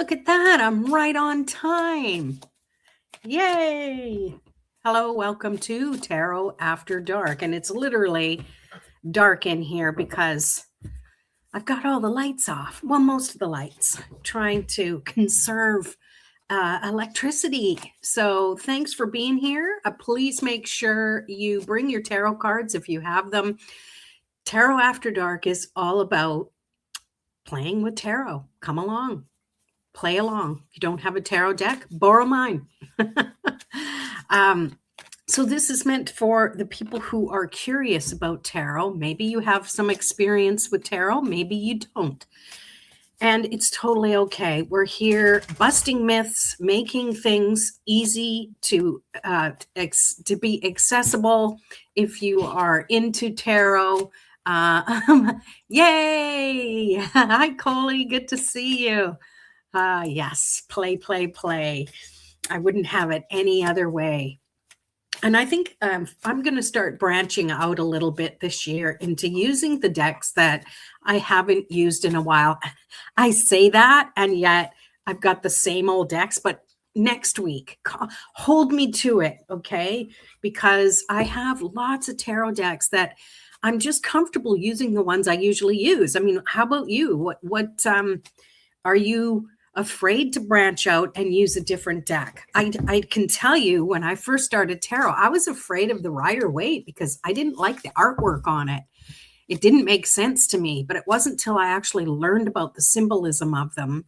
Look at that. I'm right on time. Yay. Hello, welcome to Tarot After Dark. And it's literally dark in here because I've got all the lights off. Well, most of the lights, trying to conserve electricity. So thanks for being here. Please make sure you bring your tarot cards if you have them. Tarot After Dark is all about playing with tarot. Come along. Play along. If you don't have a tarot deck, borrow mine. So this is meant for the people who are curious about tarot. Maybe you have some experience with tarot. Maybe you don't. And it's totally okay. We're here busting myths, making things easy to be accessible if you are into tarot. Yay! Hi, Coley. Good to see you. Yes, play, play, play. I wouldn't have it any other way. And I think I'm going to start branching out a little bit this year into using the decks that I haven't used in a while. I say that, and yet I've got the same old decks, but next week, hold me to it, okay? Because I have lots of tarot decks that I'm just comfortable using the ones I usually use. I mean, how about you? What are you afraid to branch out and use a different deck? I can tell you when I first started tarot, I was afraid of the Rider-Waite because I didn't like the artwork on it. It didn't make sense to me, but it wasn't until I actually learned about the symbolism of them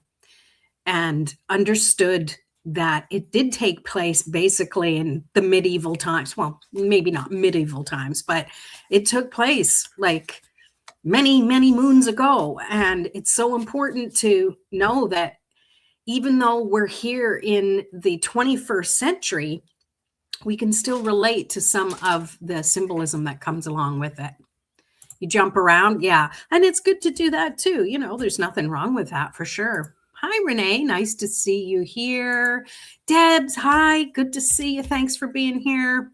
and understood that it did take place basically in the medieval times. Well, maybe not medieval times, but it took place like many, many moons ago. And it's so important to know that even though we're here in the 21st century, we can still relate to some of the symbolism that comes along with it. You jump around, yeah. And it's good to do that too. You know, there's nothing wrong with that for sure. Hi, Renee. Nice to see you here. Debs, hi. Good to see you. Thanks for being here.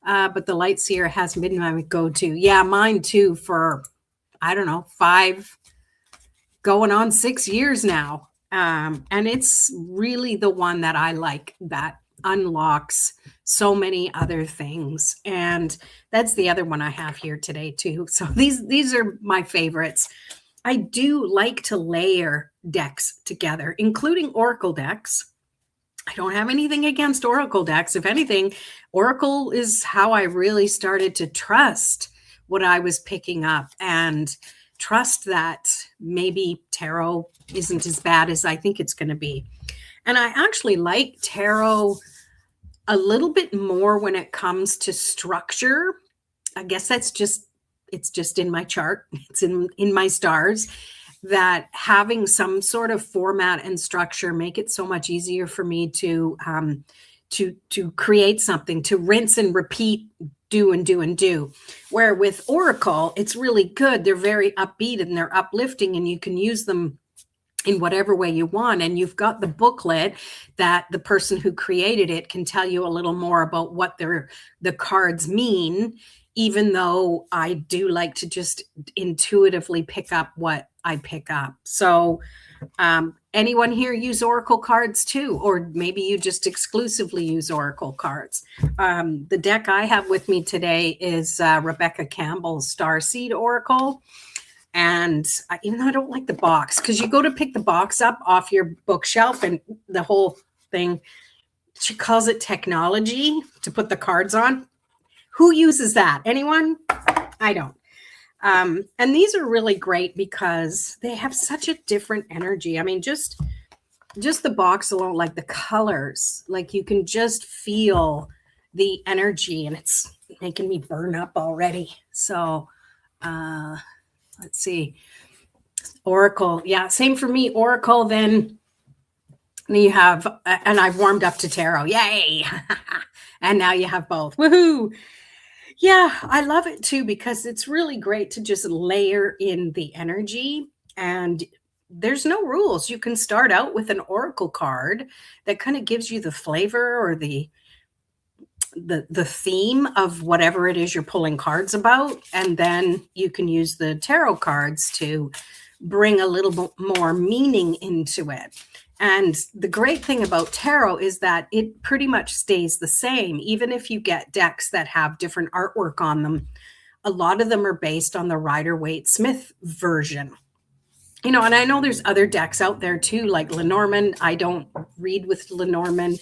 But the Light Seer has been my go-to. Yeah, mine too for, I don't know, 5 going on 6 years now. And it's really the one that I like that unlocks so many other things. And that's the other one I have here today too. So these are my favorites. I do like to layer decks together, including Oracle decks. I don't have anything against Oracle decks. If anything, Oracle is how I really started to trust what I was picking up and trust that maybe tarot isn't as bad as I think it's going to be. And I actually like tarot a little bit more when it comes to structure. I guess it's just in my chart. It's in my stars that having some sort of format and structure make it so much easier for me to create something, to rinse and repeat, do and do and do. Where with Oracle, it's really good. They're very upbeat and they're uplifting, and you can use them in whatever way you want. And you've got the booklet that the person who created it can tell you a little more about what the cards mean, even though I do like to just intuitively pick up what I pick up. So anyone here use Oracle cards too? Or maybe you just exclusively use Oracle cards. The deck I have with me today is Rebecca Campbell's Starseed Oracle. And even though I don't like the box, because you go to pick the box up off your bookshelf and the whole thing, she calls it technology to put the cards on. Who uses that? Anyone? I don't. And these are really great because they have such a different energy. I mean, just the box alone, like the colors, like you can just feel the energy, and it's making me burn up already. So, let's see. Oracle. Yeah, same for me. Oracle. Then you have, and I've warmed up to tarot. Yay. And now you have both. Woohoo. Yeah, I love it too, because it's really great to just layer in the energy, and there's no rules. You can start out with an Oracle card that kind of gives you the flavor or the theme of whatever it is you're pulling cards about. And then you can use the tarot cards to bring a little bit more meaning into it. And the great thing about tarot is that it pretty much stays the same. Even if you get decks that have different artwork on them, a lot of them are based on the Rider-Waite-Smith version. You know, and I know there's other decks out there too, like Lenormand. I don't read with Lenormand.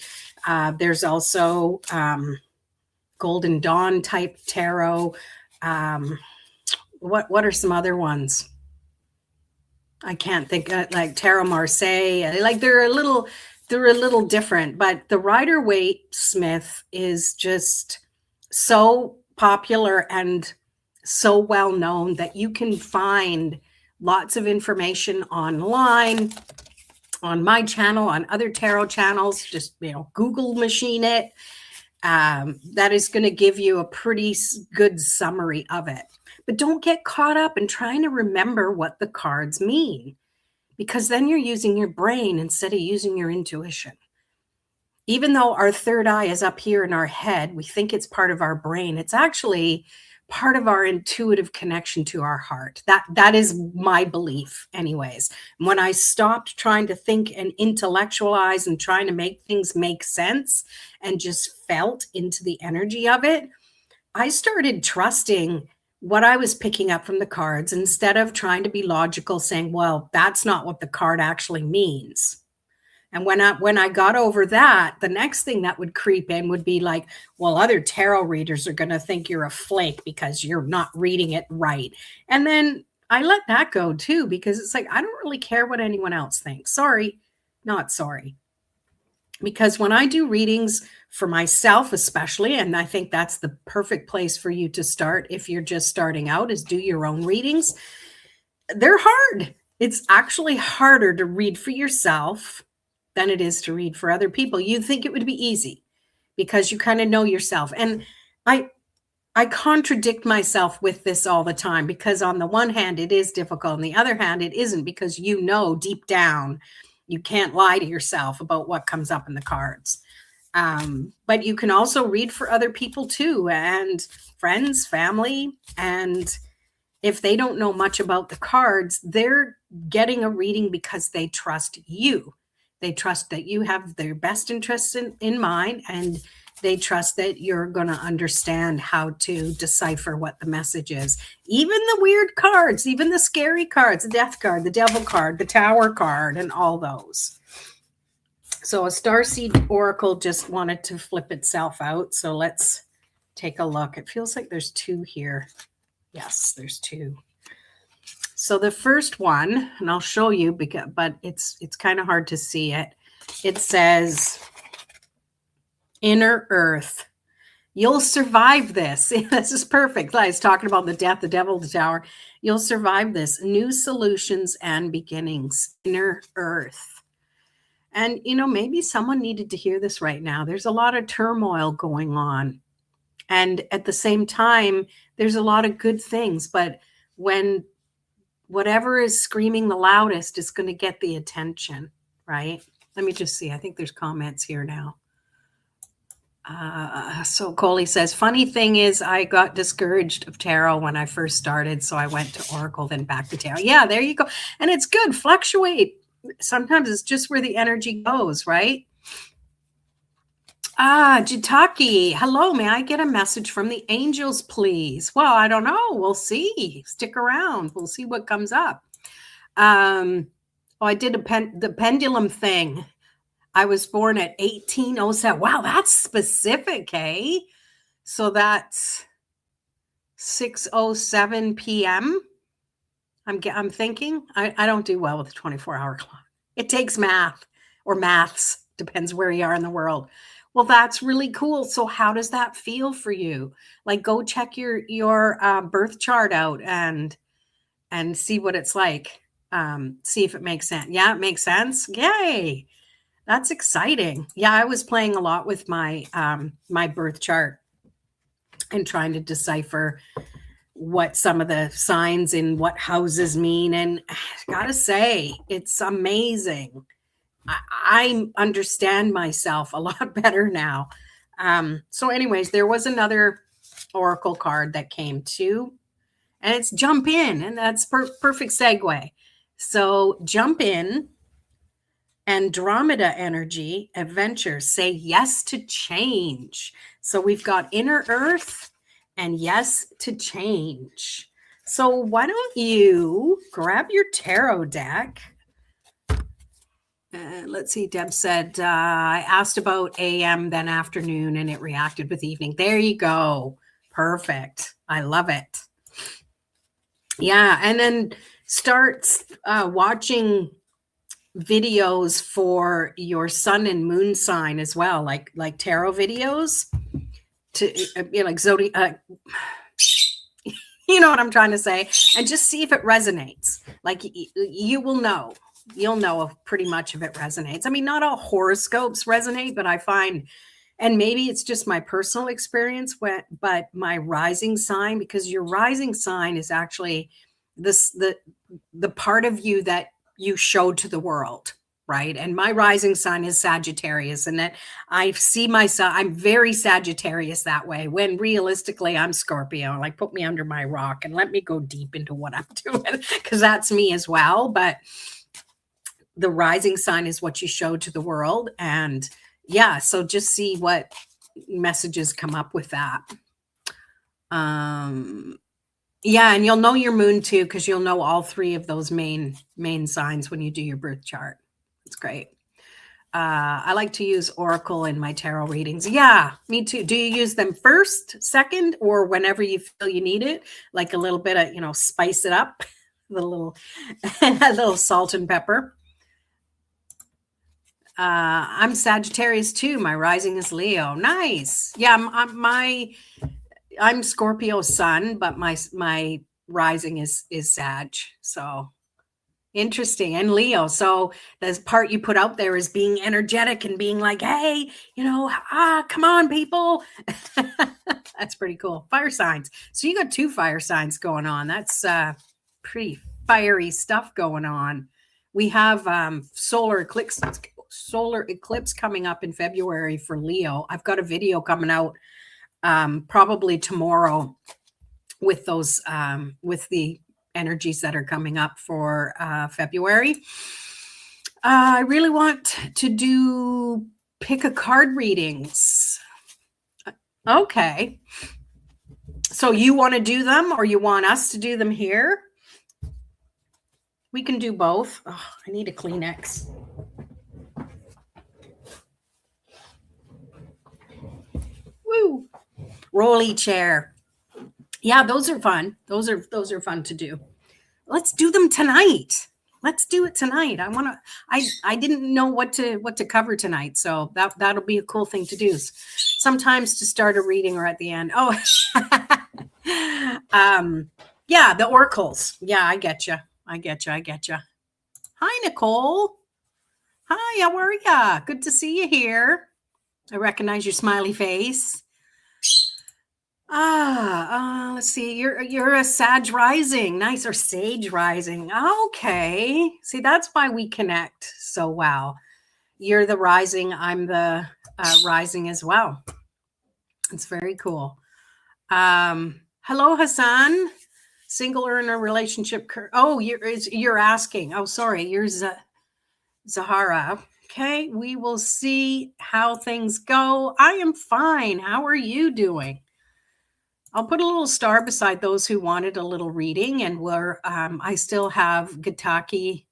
There's also Golden Dawn type tarot. What are some other ones? I can't think like Tarot Marseille. Like they're a little different, but the Rider-Waite-Smith is just so popular and so well known that you can find lots of information online, on my channel, on other tarot channels. Just, you know, Google machine it. That is going to give you a pretty good summary of it. But don't get caught up in trying to remember what the cards mean, because then you're using your brain instead of using your intuition. Even though our third eye is up here in our head, we think it's part of our brain. It's actually part of our intuitive connection to our heart. That is my belief anyways. When I stopped trying to think and intellectualize and trying to make things make sense and just felt into the energy of it, I started trusting what I was picking up from the cards instead of trying to be logical, saying, well, that's not what the card actually means. And when I got over that, the next thing that would creep in would be like, well, other tarot readers are going to think you're a flake because you're not reading it right. And then I let that go too, because it's like, I don't really care what anyone else thinks. Sorry, not sorry. Because when I do readings for myself, especially, and I think that's the perfect place for you to start if you're just starting out, is do your own readings. They're hard. It's actually harder to read for yourself than it is to read for other people. You'd think it would be easy because you kind of know yourself. And I contradict myself with this all the time, because on the one hand, it is difficult. On the other hand, it isn't, because you know deep down you can't lie to yourself about what comes up in the cards. But you can also read for other people too, and friends, family. And if they don't know much about the cards, they're getting a reading because they trust you. They trust that you have their best interests in mind, and they trust that you're going to understand how to decipher what the message is. Even the weird cards, even the scary cards, the death card, the devil card, the tower card, and all those. So a starseed oracle just wanted to flip itself out. So let's take a look. It feels like there's two here. Yes, there's two. So the first one, and I'll show you, but it's kind of hard to see it. It says, Inner Earth. You'll survive this. This is perfect. I was talking about the death, the devil, the tower. You'll survive this. New solutions and beginnings. Inner Earth. And, you know, maybe someone needed to hear this right now. There's a lot of turmoil going on. And at the same time, there's a lot of good things. But when whatever is screaming the loudest is going to get the attention, right? Let me just see. I think there's comments here now. So Coley says, funny thing is I got discouraged of tarot when I first started. So I went to Oracle, then back to tarot. Yeah, there you go. And it's good. Fluctuate. Sometimes it's just where the energy goes, right? Jitaki. Hello. May I get a message from the angels, please? Well, I don't know. We'll see. Stick around. We'll see what comes up. I did the pendulum thing. I was born at 1807. Wow, that's specific, eh? So that's 6:07 p.m. I'm thinking. I don't do well with the 24-hour clock. It takes math or maths, depends where you are in the world. Well, that's really cool. So how does that feel for you? Like, go check your birth chart out and see what it's like. See if it makes sense. Yeah, it makes sense. Yay. That's exciting. Yeah, I was playing a lot with my my birth chart and trying to decipher what some of the signs in what houses mean. And I gotta say, it's amazing. I understand myself a lot better now. So anyways, there was another oracle card that came too, and it's jump in, and that's perfect segue. So jump in. Andromeda energy, adventure, say yes to change. So we've got inner earth and yes to change. So why don't you grab your tarot deck? Let's see, Deb said, I asked about AM, then afternoon, and it reacted with evening. There you go. Perfect. I love it. Yeah. And then start watching videos for your sun and moon sign as well, like tarot videos to like zodiac. You know what I'm trying to say? And just see if it resonates. Like you will know. You'll know if pretty much if it resonates. I mean, not all horoscopes resonate, but I find, and maybe it's just my personal experience, but my rising sign, because your rising sign is actually the part of you that you show to the world, right? And my rising sign is Sagittarius, and that I see myself, I'm very Sagittarius that way, when realistically I'm Scorpio. Like, put me under my rock and let me go deep into what I'm doing, because that's me as well. But the rising sign is what you show to the world. And yeah, so just see what messages come up with that. Yeah, and you'll know your moon too, because you'll know all three of those main signs when you do your birth chart. It's great. I like to use Oracle in my tarot readings. Yeah, me too. Do you use them first, second, or whenever you feel you need it? Like a little bit of, spice it up, a little salt and pepper. I'm Sagittarius too. My rising is Leo. Nice. Yeah, I'm Scorpio sun, but my rising is Sag. So interesting. And Leo. So the part you put out there is being energetic and being like, hey, come on, people. That's pretty cool. Fire signs. So you got 2 fire signs going on. That's pretty fiery stuff going on. We have solar eclipse coming up in February for Leo. I've got a video coming out probably tomorrow with those with the energies that are coming up for February. I really want to do pick a card readings. Okay. So you want to do them, or you want us to do them here? We can do both. Oh, I need a Kleenex. Woo. Rolly chair. Yeah, those are fun. Those are fun to do. Let's do them tonight. Let's do it tonight. I didn't know what to cover tonight, so that'll be a cool thing to do. Sometimes to start a reading or at the end. Oh, yeah, the oracles. Yeah, I get you. Hi, Nicole. Hi, how are ya? Good to see you here. I recognize your smiley face. Let's see. You're a Sag rising. Nice. Or Sage rising. Okay. See, that's why we connect so well. You're the rising. I'm the rising as well. It's very cool. Hello, Hassan. Single or in a relationship? Oh, you're asking. Oh, sorry. You're Zahara. Okay. We will see how things go. I am fine. How are you doing? I'll put a little star beside those who wanted a little reading, and I still have Jataki.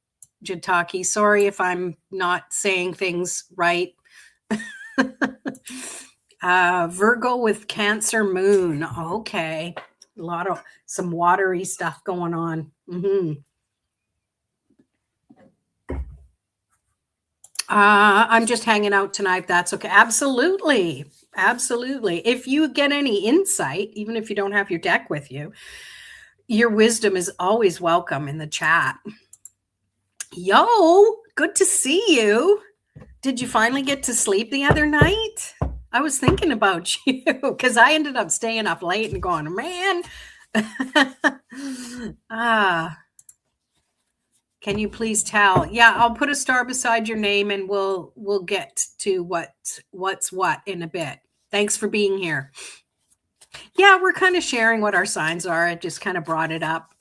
Sorry if I'm not saying things right. Virgo with Cancer moon. Okay. Some watery stuff going on. Mm-hmm. I'm just hanging out tonight. That's okay. Absolutely. If you get any insight, even if you don't have your deck with you, your wisdom is always welcome in the chat. Yo, good to see you. Did you finally get to sleep the other night? I was thinking about you because I ended up staying up late and going, man. Can you please tell? Yeah, I'll put a star beside your name, and we'll get to what's what in a bit. Thanks for being here. Yeah, we're kind of sharing what our signs are. I just kind of brought it up.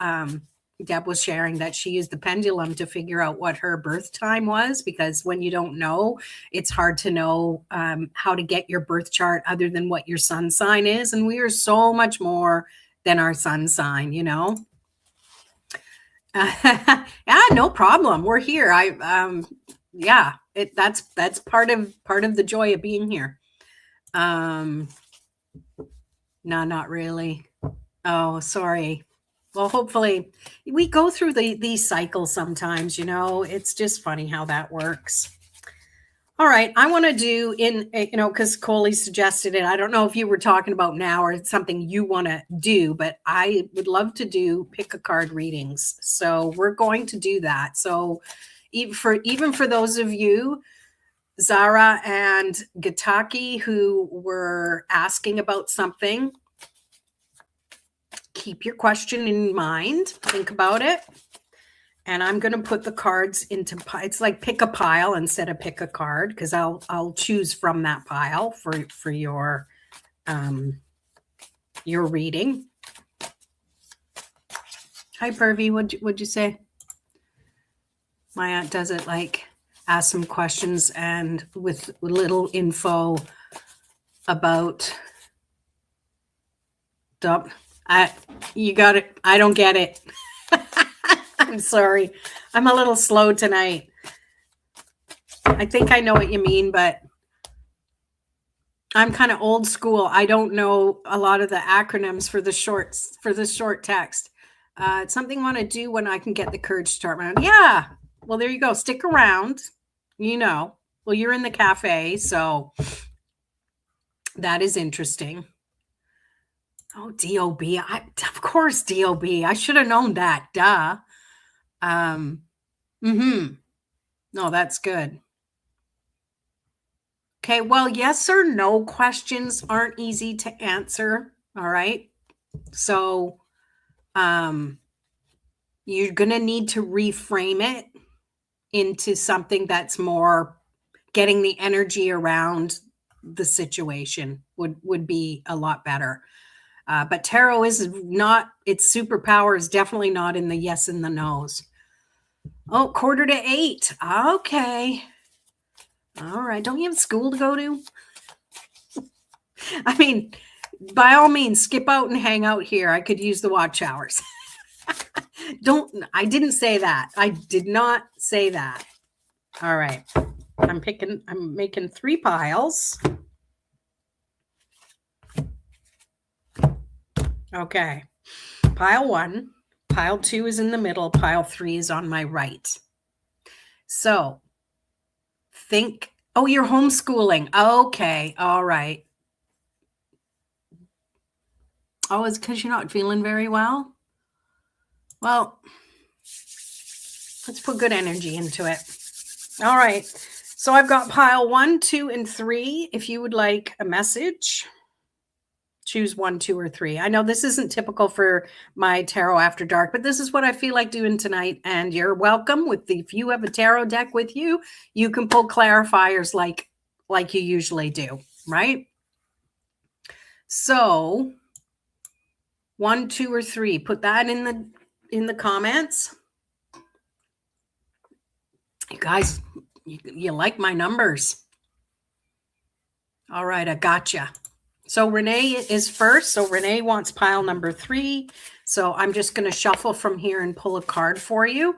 Deb was sharing that she used the pendulum to figure out what her birth time was, because when you don't know, it's hard to know how to get your birth chart other than what your sun sign is. And we are so much more than our sun sign, you know? Yeah, no problem. We're here. Yeah, that's part of the joy of being here. No, not really. Oh, sorry. Well, hopefully we go through these cycles sometimes, you know. It's just funny how that works. All right, I want to do because Coley suggested it. I don't know if you were talking about now or it's something you want to do, but I would love to do pick a card readings. So we're going to do that. So even for those of you, Zara and Gataki, who were asking about something, keep your question in mind. Think about it. And I'm going to put the cards into, it's like pick a pile instead of pick a card, because I'll choose from that pile for your reading. Hi, Pervy. What'd you say? My aunt does it like ask some questions and with little info about you got it. I don't get it. I'm sorry. I'm a little slow tonight. I think I know what you mean, but I'm kind of old school. I don't know a lot of the acronyms for the short text. It's something I want to do when I can get the courage to start my own. Yeah. Well, there you go. Stick around. You know. Well, you're in the cafe, so that is interesting. Oh, D.O.B. Of course, D.O.B. I should have known that. Duh. No, that's good. Okay, well, yes or no questions aren't easy to answer. All right. So you're going to need to reframe it into something that's more getting the energy around the situation would be a lot better. But tarot is not, its superpower is definitely not in the yes and the no's. Oh, 7:45. Okay. All right. Don't you have school to go to? I mean, by all means, skip out and hang out here. I could use the watch hours. I didn't say that. I did not say that. All right. I'm making 3 piles. Okay. Pile 1, pile 2 is in the middle, pile 3 is on my right. So oh, you're homeschooling. Okay. All right. Oh, it's because you're not feeling very well? Well, let's put good energy into it. All right. So I've got pile 1, 2, and 3. If you would like a message, choose 1, 2, or 3. I know this isn't typical for my Tarot After Dark, but this is what I feel like doing tonight. And you're welcome. If you have a tarot deck with you, you can pull clarifiers like you usually do, right? So 1, 2, or 3. Put that in the comments. You guys, you like my numbers. All right, I gotcha. So Renee is first. So Renee wants pile number 3. So I'm just going to shuffle from here and pull a card for you.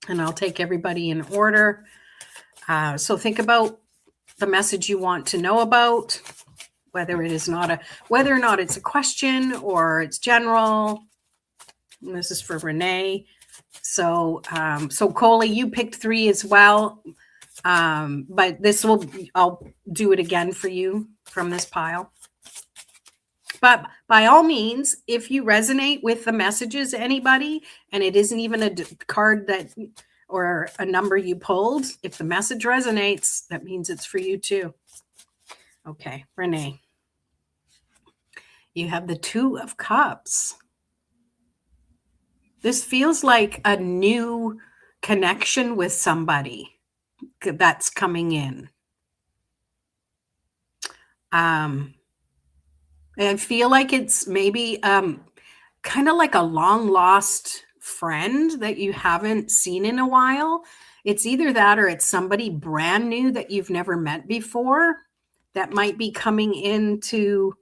And I'll take everybody in order. So think about the message you want to know about, whether or not it's a question or it's general. And this is for Renee. So Coley, you picked 3 as well. But I'll do it again for you from this pile. But by all means, if you resonate with the messages, anybody, and it isn't even a card or a number you pulled, if the message resonates, that means it's for you too. Okay, Renee. You have the 2 of Cups. This feels like a new connection with somebody that's coming in. I feel like it's maybe kind of like a long lost friend that you haven't seen in a while. It's either that or it's somebody brand new that you've never met before that might be coming into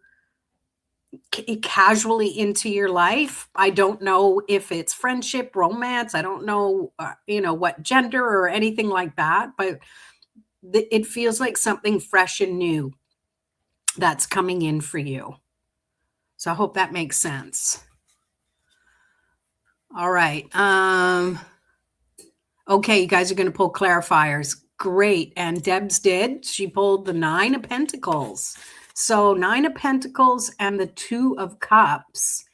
casually into your life. I don't know if it's friendship, romance. I don't know, what gender or anything like that, but it feels like something fresh and new that's coming in for you. So I hope that makes sense. All right. Okay, you guys are going to pull clarifiers. Great. And Debs did. She pulled the 9 of Pentacles. So 9 of Pentacles and the 2 of Cups.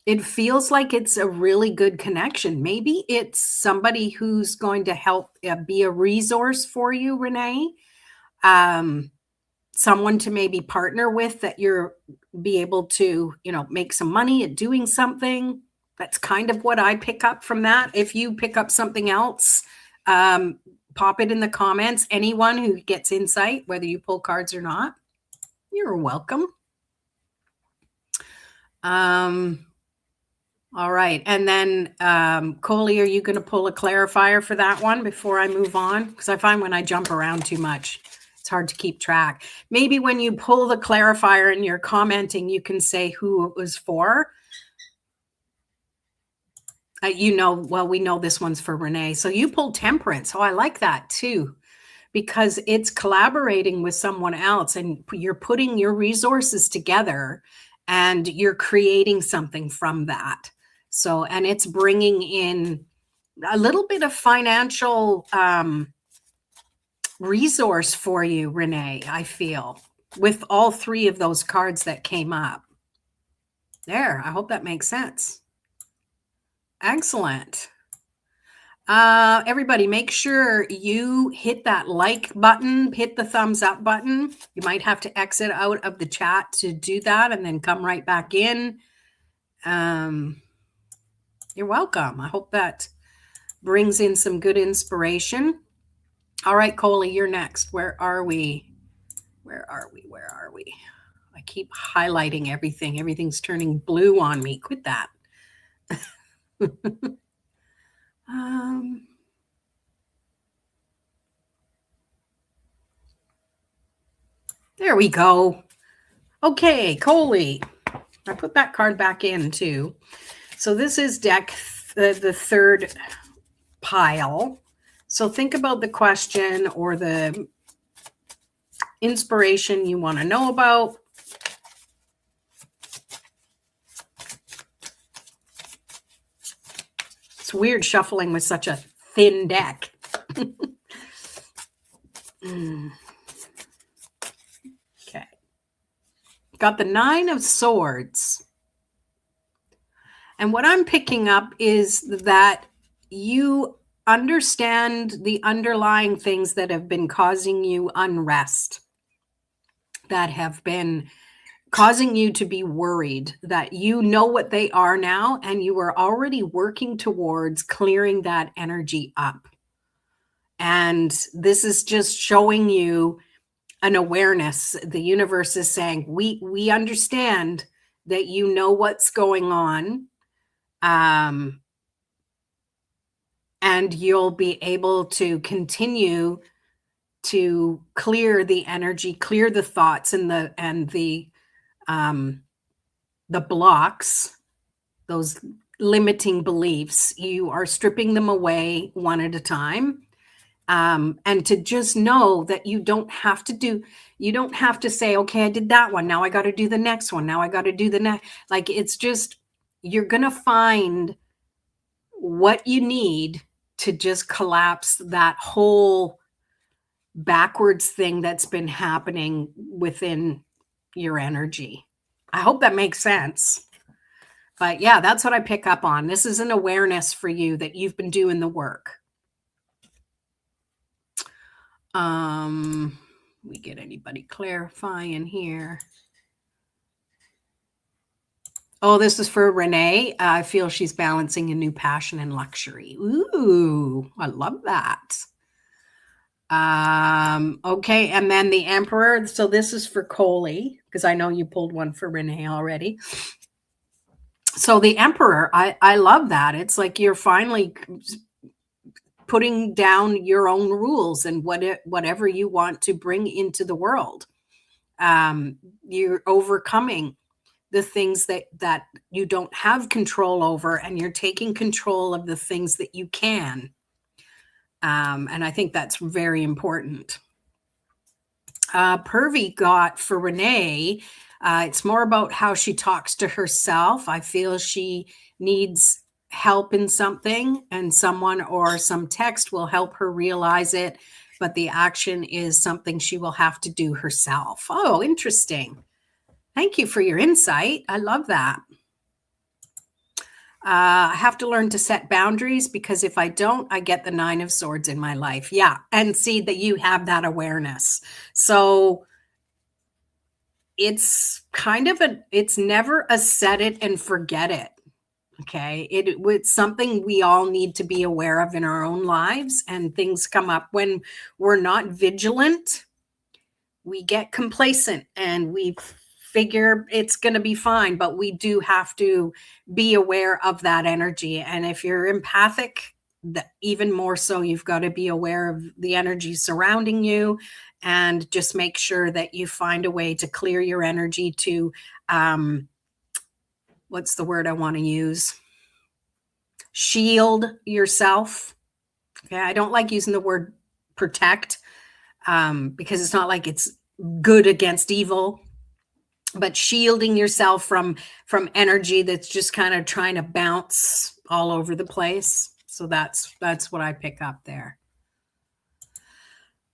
It feels like it's a really good connection. Maybe it's somebody who's going to help be a resource for you, Renee. Someone to maybe partner with that you're be able to, make some money at doing something. That's kind of what I pick up from that. If you pick up something else, pop it in the comments. Anyone who gets insight, whether you pull cards or not, you're welcome. All right. And then, Coley, are you going to pull a clarifier for that one before I move on? Because I find when I jump around too much, it's hard to keep track. Maybe when you pull the clarifier and you're commenting, you can say who it was for. We know this one's for Renee. So you pulled Temperance. Oh, I like that too, because it's collaborating with someone else and you're putting your resources together and you're creating something from that. So, and it's bringing in a little bit of financial resource for you, Renee, I feel, with all 3 of those cards that came up. There, I hope that makes sense. Excellent. Everybody, make sure you hit that like button, hit the thumbs up button. You might have to exit out of the chat to do that and then come right back in. You're welcome. I hope that brings in some good inspiration. All right, Coley, you're next. Where are we? I keep highlighting everything. Everything's turning blue on me. Quit that. There we go. Okay, Coley. I put that card back in too. So this is deck the 3rd pile. So think about the question or the inspiration you want to know about. It's weird shuffling with such a thin deck. Okay. Got the 9 of Swords. And what I'm picking up is that you understand the underlying things that have been causing you unrest, that have been causing you to be worried, that you know what they are now, and you are already working towards clearing that energy up. And this is just showing you an awareness. The universe is saying, we understand that you know what's going on. And you'll be able to continue to clear the energy, clear the thoughts and the blocks, those limiting beliefs. You are stripping them away one at a time. And to just know that you don't have to say, okay, I did that one. Now I got to do the next one. Now I got to do the next. Like, it's just, you're going to find what you need to just collapse that whole backwards thing that's been happening within your energy. I hope that makes sense. But yeah, that's what I pick up on. This is an awareness for you that you've been doing the work. We get anybody clarifying here? Oh, this is for Renee. I feel she's balancing a new passion and luxury. Ooh, I love that. Okay, and then the Emperor. So this is for Coley, because I know you pulled one for Renee already. So the Emperor, I love that. It's like you're finally putting down your own rules and whatever you want to bring into the world. You're overcoming the things that you don't have control over, and you're taking control of the things that you can. And I think that's very important. Pervy got for Renee, it's more about how she talks to herself. I feel she needs help in something, and someone or some text will help her realize it, but the action is something she will have to do herself. Oh, interesting. Thank you for your insight. I love that. I have to learn to set boundaries, because if I don't, I get the 9 of Swords in my life. Yeah. And see that you have that awareness. So it's kind of it's never a set it and forget it. Okay. It's something we all need to be aware of in our own lives, and things come up when we're not vigilant. We get complacent and we figure it's going to be fine, but we do have to be aware of that energy. And if you're empathic, even more so, you've got to be aware of the energy surrounding you, and just make sure that you find a way to clear your energy to, what's the word I want to use? Shield yourself. Okay. I don't like using the word protect, because it's not like it's good against evil, but shielding yourself from energy that's just kind of trying to bounce all over the place. So that's what I pick up there.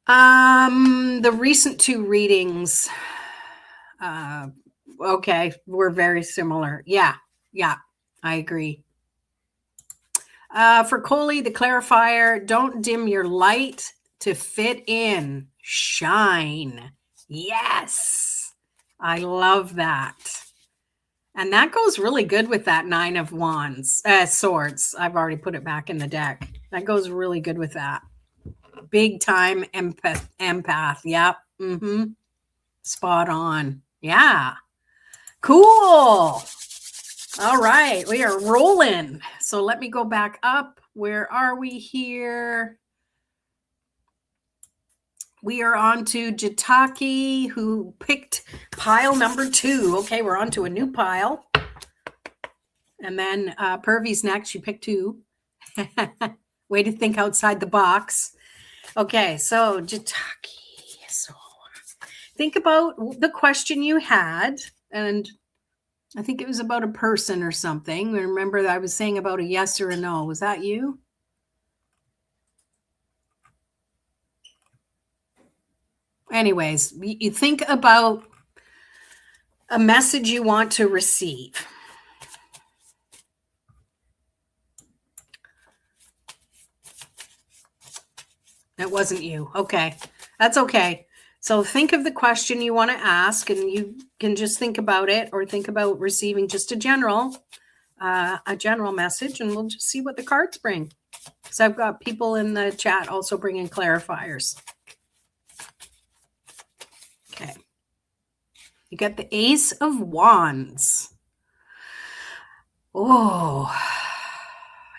The recent 2 readings, okay, were very similar. Yeah, I agree. For Coley, the clarifier, don't dim your light to fit in. Shine. Yes. I love that. And that goes really good with that 9 of Wands, Swords. I've already put it back in the deck. That goes really good with that. Big time empath. Yep. Mm-hmm. Spot on. Yeah. Cool. All right. We are rolling. So let me go back up. Where are we here? We are on to Jataki, who picked pile number 2. Okay, we're on to a new pile. And then Pervy's next. She picked 2. Way to think outside the box. Okay, so Jataki. So think about the question you had. And I think it was about a person or something. Remember that I was saying about a yes or a no. Was that you? Anyways, you think about a message you want to receive. It wasn't you. Okay. That's okay. So think of the question you want to ask, and you can just think about it, or think about receiving just a general message, and we'll just see what the cards bring. So I've got people in the chat also bringing clarifiers. Okay. You got the Ace of Wands. Oh,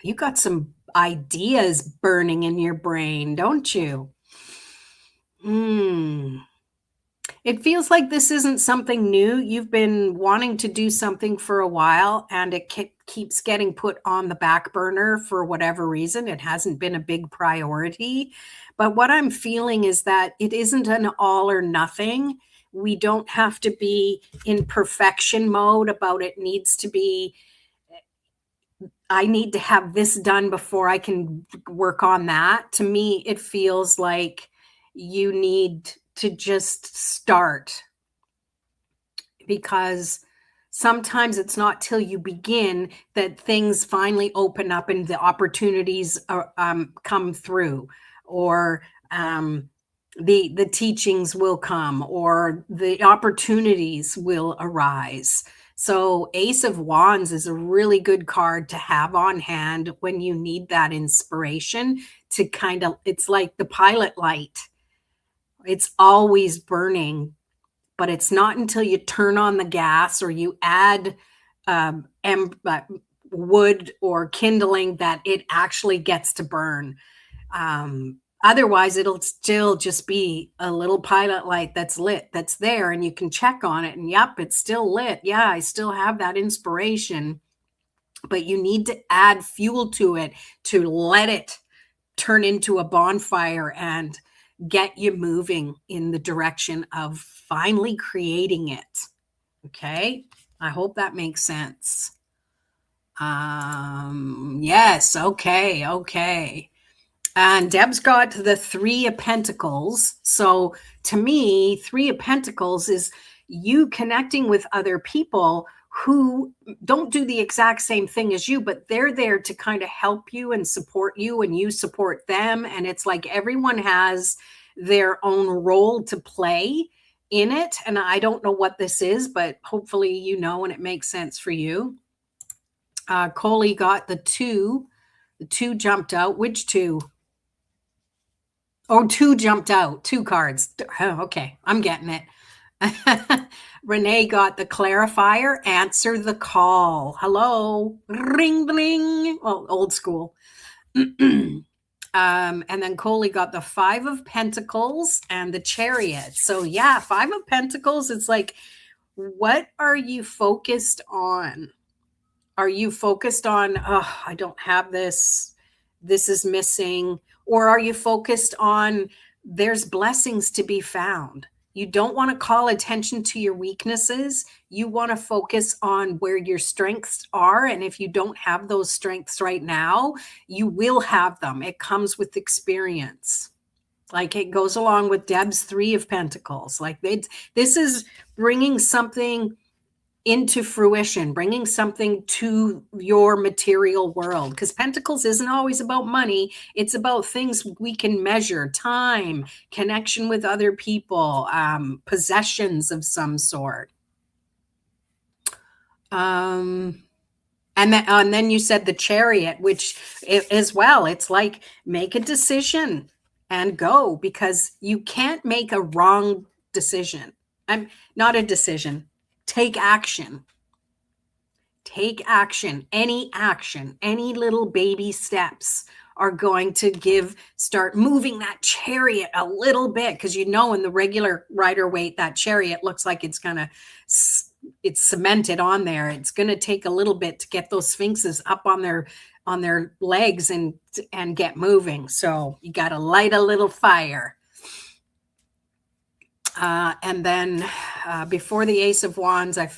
you got some ideas burning in your brain, don't you? It feels like this isn't something new. You've been wanting to do something for a while, and it keeps getting put on the back burner for whatever reason. It hasn't been a big priority. But what I'm feeling is that it isn't an all or nothing. We don't have to be in perfection mode about it. Needs to be, I need to have this done before I can work on that. To me, it feels like you need to just start, because sometimes it's not till you begin that things finally open up and the opportunities come through, or the teachings will come, or the opportunities will arise. So Ace of Wands is a really good card to have on hand when you need that inspiration to kind of, it's like the pilot light. It's always burning, but it's not until you turn on the gas or you add wood or kindling that it actually gets to burn. Otherwise, it'll still just be a little pilot light that's lit, that's there, and you can check on it. And yep, it's still lit. Yeah, I still have that inspiration. But you need to add fuel to it to let it turn into a bonfire and get you moving in the direction of finally creating it. Okay, I hope that makes sense. Yes, okay. And Deb's got the Three of Pentacles. So to me, Three of Pentacles is you connecting with other people who don't do the exact same thing as you, but they're there to kind of help you and support you, and you support them. And it's like everyone has their own role to play in it. And I don't know what this is, but hopefully you know, and it makes sense for you. Coley got the two. The two jumped out. Which two? Oh, two jumped out. Two cards. Oh, okay, I'm getting it. Renee got the clarifier. Answer the call. Hello. Ring, bling. Well, old school. And then Coley got the Five of Pentacles and the Chariot. So yeah, Five of Pentacles. It's like, what are you focused on? Are you focused on, oh, I don't have this. This is missing. Or are you focused on there's blessings to be found? You don't want to call attention to your weaknesses. You want to focus on where your strengths are. And if you don't have those strengths right now, you will have them. It comes with experience. Like it goes along with Deb's Three of Pentacles. Like this is bringing something into fruition, bringing something to your material world, because Pentacles isn't always about money. It's about things we can measure: time, connection with other people, possessions of some sort. And then you said the Chariot, which as well, it's like make a decision and go, because you can't make a wrong decision. I'm not a decision. Take action. Take action. Any little baby steps are going to start moving that chariot a little bit, because you know in the regular rider weight, that chariot looks like it's cemented on there. It's going to take a little bit to get those sphinxes up on their legs and get moving. So you got to light a little fire. And then before the Ace of Wands, I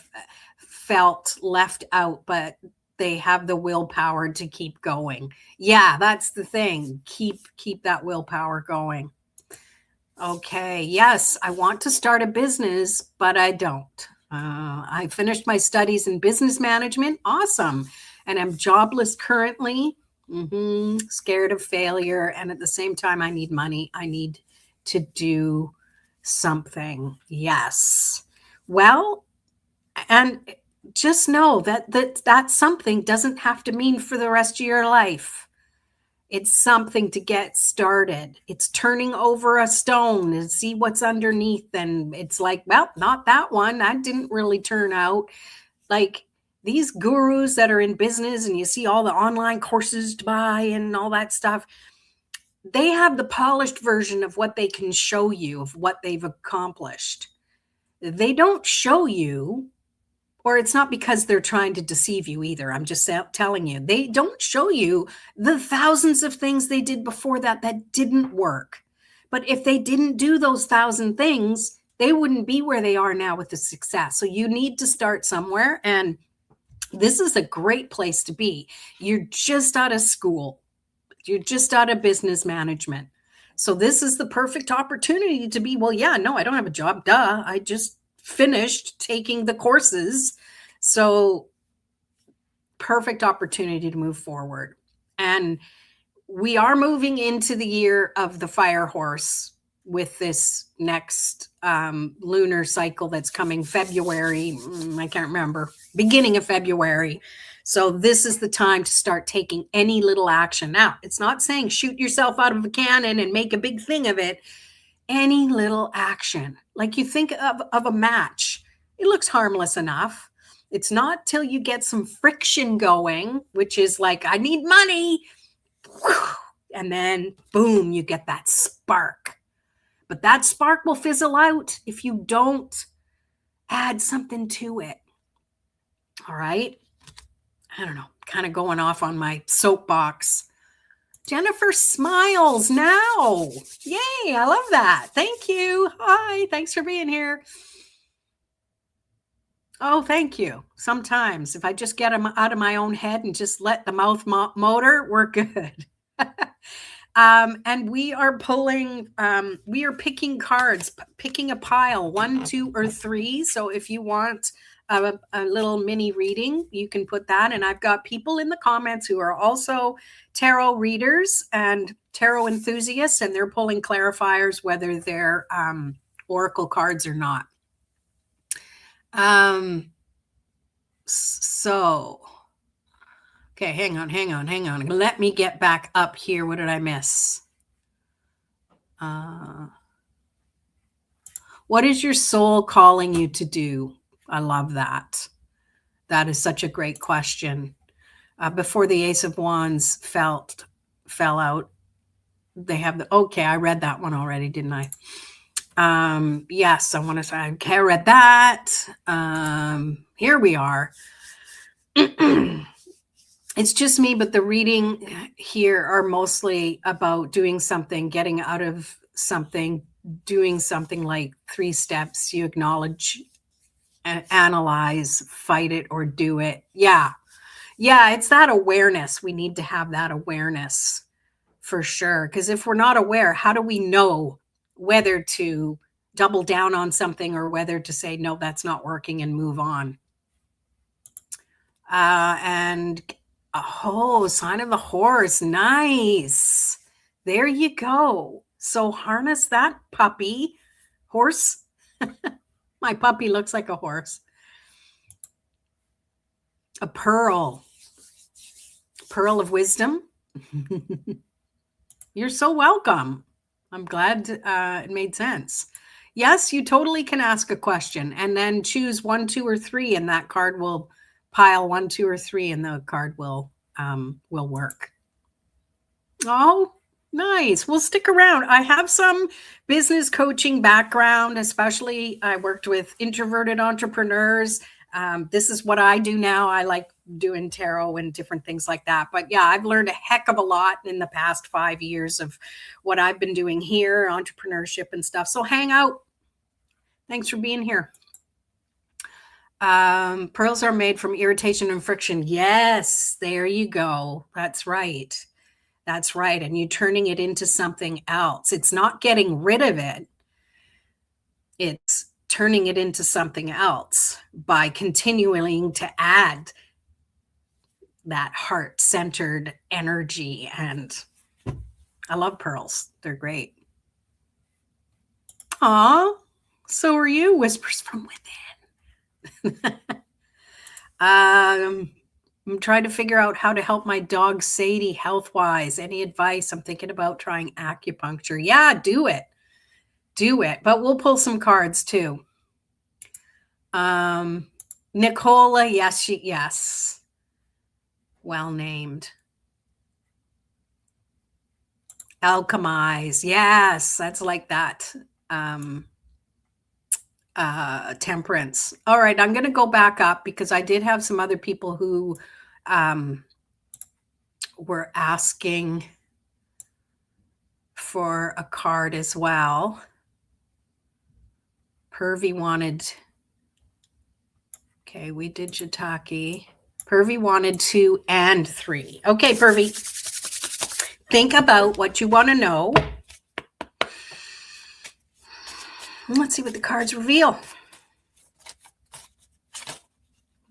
felt left out, but they have the willpower to keep going. Yeah, that's the thing. Keep that willpower going. Okay. Yes, I want to start a business, but I don't. I finished my studies in business management. Awesome. And I'm jobless currently. Scared of failure. And at the same time, I need money. I need to do something. Yes. Well, and just know that something doesn't have to mean for the rest of your life. It's something to get started. It's turning over a stone and see what's underneath. And it's like, well, not that one. That didn't really turn out. Like these gurus that are in business, and you see all the online courses to buy and all that stuff. They have the polished version of what they can show you, of what they've accomplished. They don't show you, or it's not because they're trying to deceive you either. I'm just telling you, they don't show you the thousands of things they did before that didn't work. But if they didn't do those 1,000 things, they wouldn't be where they are now with the success. So you need to start somewhere. And this is a great place to be. You're just out of school. You're just out of business management. So this is the perfect opportunity to be, well, yeah, no, I don't have a job. Duh. I just finished taking the courses. So perfect opportunity to move forward. And we are moving into the year of the fire horse with this next lunar cycle that's coming February. I can't remember, beginning of February. So this is the time to start taking any little action. Now, it's not saying shoot yourself out of a cannon and make a big thing of it. Any little action, like you think of a match. It looks harmless enough. It's not till you get some friction going, which is like, I need money. And then boom, you get that spark. But that spark will fizzle out if you don't add something to it. All right. I don't know, kind of going off on my soapbox. Jennifer smiles now. Yay, I love that. Thank you. Hi, thanks for being here. Oh, thank you. Sometimes if I just get them out of my own head and just let the mouth motor, we're good. And we are we are picking cards, picking a pile, 1, 2, or 3. So if you want a little mini reading, you can put that. And I've got people in the comments who are also tarot readers and tarot enthusiasts, and they're pulling clarifiers, whether they're oracle cards or not. So, okay, hang on. Let me get back up here. What did I miss? What is your soul calling you to do? I love that. That is such a great question. Before the Ace of Wands fell out, they have the, okay, I read that one already, didn't I? Yes, I want to say, okay, I read that. Here we are. It's just me, but the reading here are mostly about doing something, getting out of something, doing something like 3 steps. You acknowledge, analyze, fight it, or do it. Yeah, it's that awareness. We need to have that awareness for sure. Because if we're not aware, how do we know whether to double down on something or whether to say, no, that's not working, and move on? And sign of the horse. Nice. There you go. So harness that puppy. Horse. My puppy looks like a horse. A pearl. Pearl of wisdom. You're so welcome. I'm glad it made sense. Yes, you totally can ask a question and then choose 1, 2, or 3, and that card will pile 1, 2, or 3, and the card will work. Oh, nice. Well, stick around. I have some business coaching background, especially I worked with introverted entrepreneurs. This is what I do now. I like doing tarot and different things like that. But yeah, I've learned a heck of a lot in the past 5 years of what I've been doing here, entrepreneurship and stuff. So hang out. Thanks for being here. Pearls are made from irritation and friction. Yes, there you go. That's right. That's right. And you're turning it into something else. It's not getting rid of it. It's turning it into something else by continuing to add that heart-centered energy. And I love pearls. They're great. Aw, so are you. Whispers from within. I'm trying to figure out how to help my dog Sadie health-wise. Any advice? I'm thinking about trying acupuncture. Yeah, do it. But we'll pull some cards too. Nicola, yes. Well named. Alchemize. Yes, that's like that. Temperance. All right, I'm going to go back up because I did have some other people who were asking for a card as well. Pervy wanted, okay, we did Jataki. Pervy wanted 2 and 3. Okay, Pervy, think about what you want to know. Let's see what the cards reveal.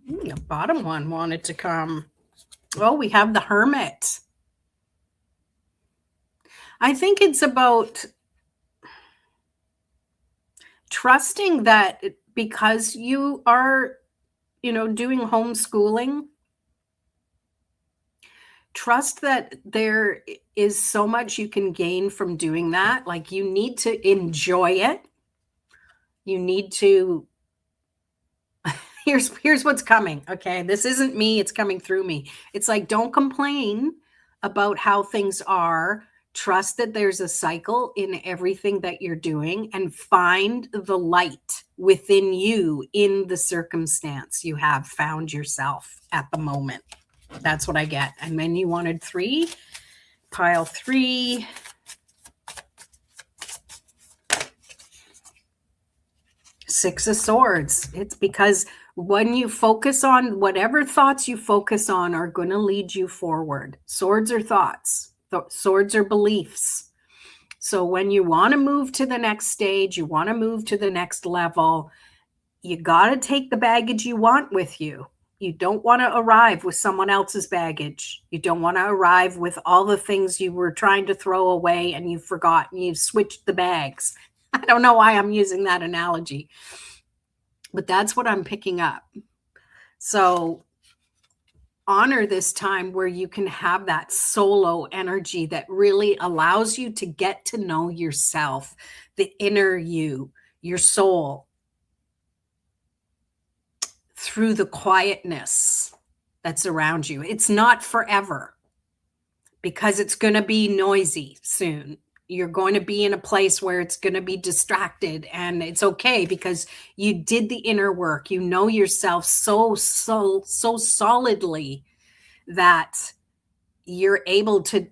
The bottom one wanted to come. Oh, we have the Hermit. I think it's about trusting that because you are, doing homeschooling, trust that there is so much you can gain from doing that. Like, you need to enjoy it. You need to here's what's coming. Okay. This isn't me. It's coming through me. It's like, don't complain about how things are. Trust that there's a cycle in everything that you're doing and find the light within you in the circumstance you have found yourself at the moment. That's what I get. And then you wanted 3, pile 3. Six of Swords. It's because when you focus on whatever thoughts you focus on are going to lead you forward. Swords are thoughts. Swords are beliefs. So when you want to move to the next stage, you want to move to the next level, you got to take the baggage you want with you. You don't want to arrive with someone else's baggage. You don't want to arrive with all the things you were trying to throw away and you forgot and you switched the bags. I don't know why I'm using that analogy, but that's what I'm picking up. So honor this time where you can have that solo energy that really allows you to get to know yourself, the inner you, your soul, through the quietness that's around you. It's not forever because it's going to be noisy soon. You're going to be in a place where it's going to be distracted, and it's okay because you did the inner work. You know yourself so solidly that you're able to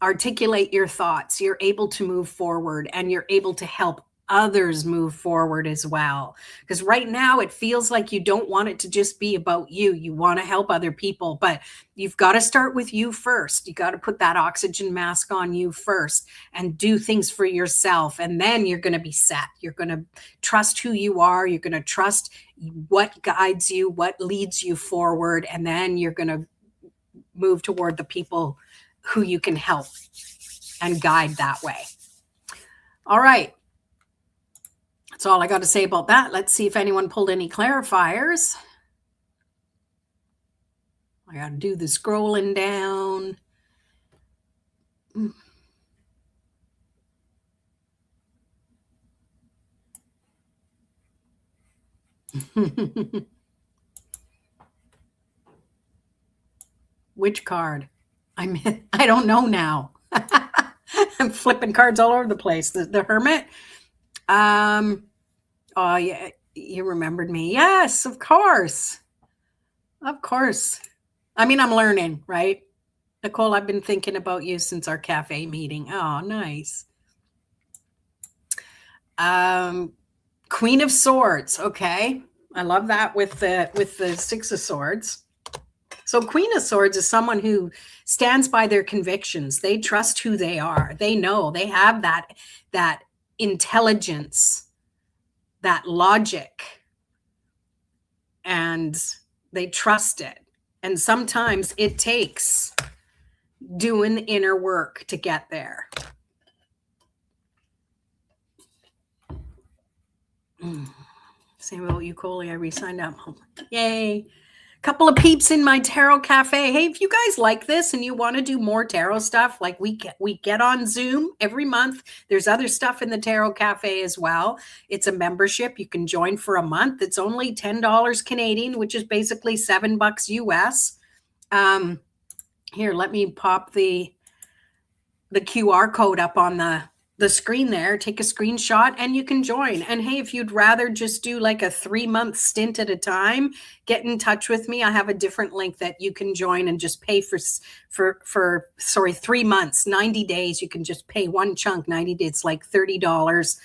articulate your thoughts. You're able to move forward, and you're able to help others move forward as well. Because right now it feels like you don't want it to just be about you. You want to help other people, but you've got to start with you first. You got to put that oxygen mask on you first and do things for yourself. And then you're going to be set. You're going to trust who you are. You're going to trust what guides you, what leads you forward. And then you're going to move toward the people who you can help and guide that way. All right. That's all I got to say about that. Let's see if anyone pulled any clarifiers. I got to do the scrolling down. Which card? I don't know now. I'm flipping cards all over the place. The Hermit. Oh yeah, you remembered me. Yes, of course. Of course. I mean, I'm learning, right? Nicole, I've been thinking about you since our cafe meeting. Oh, nice. Queen of Swords. Okay. I love that with the Six of Swords. So Queen of Swords is someone who stands by their convictions. They trust who they are. They know they have that intelligence, that logic, and they trust it. And sometimes it takes doing the inner work to get there. Same about you, Coley. I re-signed up. Yay. Couple of peeps in my tarot cafe. Hey, if you guys like this and you want to do more tarot stuff, like we get on Zoom every month. There's other stuff in the tarot cafe as well. It's a membership. You can join for a month. It's only $10 Canadian, which is basically $7 US. Here, let me pop the QR code up on the screen there. Take a screenshot and you can join. And hey, if you'd rather just do like a 3-month stint at a time, get in touch with me. I have a different link that you can join and just pay for 3 months, 90 days. You can just pay one chunk, 90 days. It's like $30.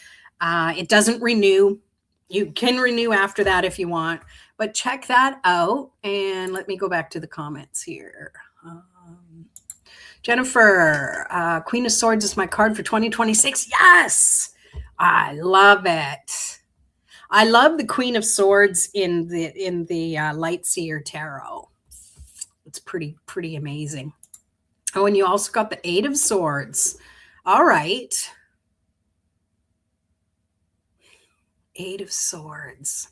It doesn't renew. You can renew after that if you want, but check that out. And let me go back to the comments here. Jennifer, Queen of Swords is my card for 2026. Yes, I love it. I love the Queen of Swords in the Lightseer Tarot. It's pretty amazing. Oh, and you also got the 8 of Swords. All right. 8 of Swords.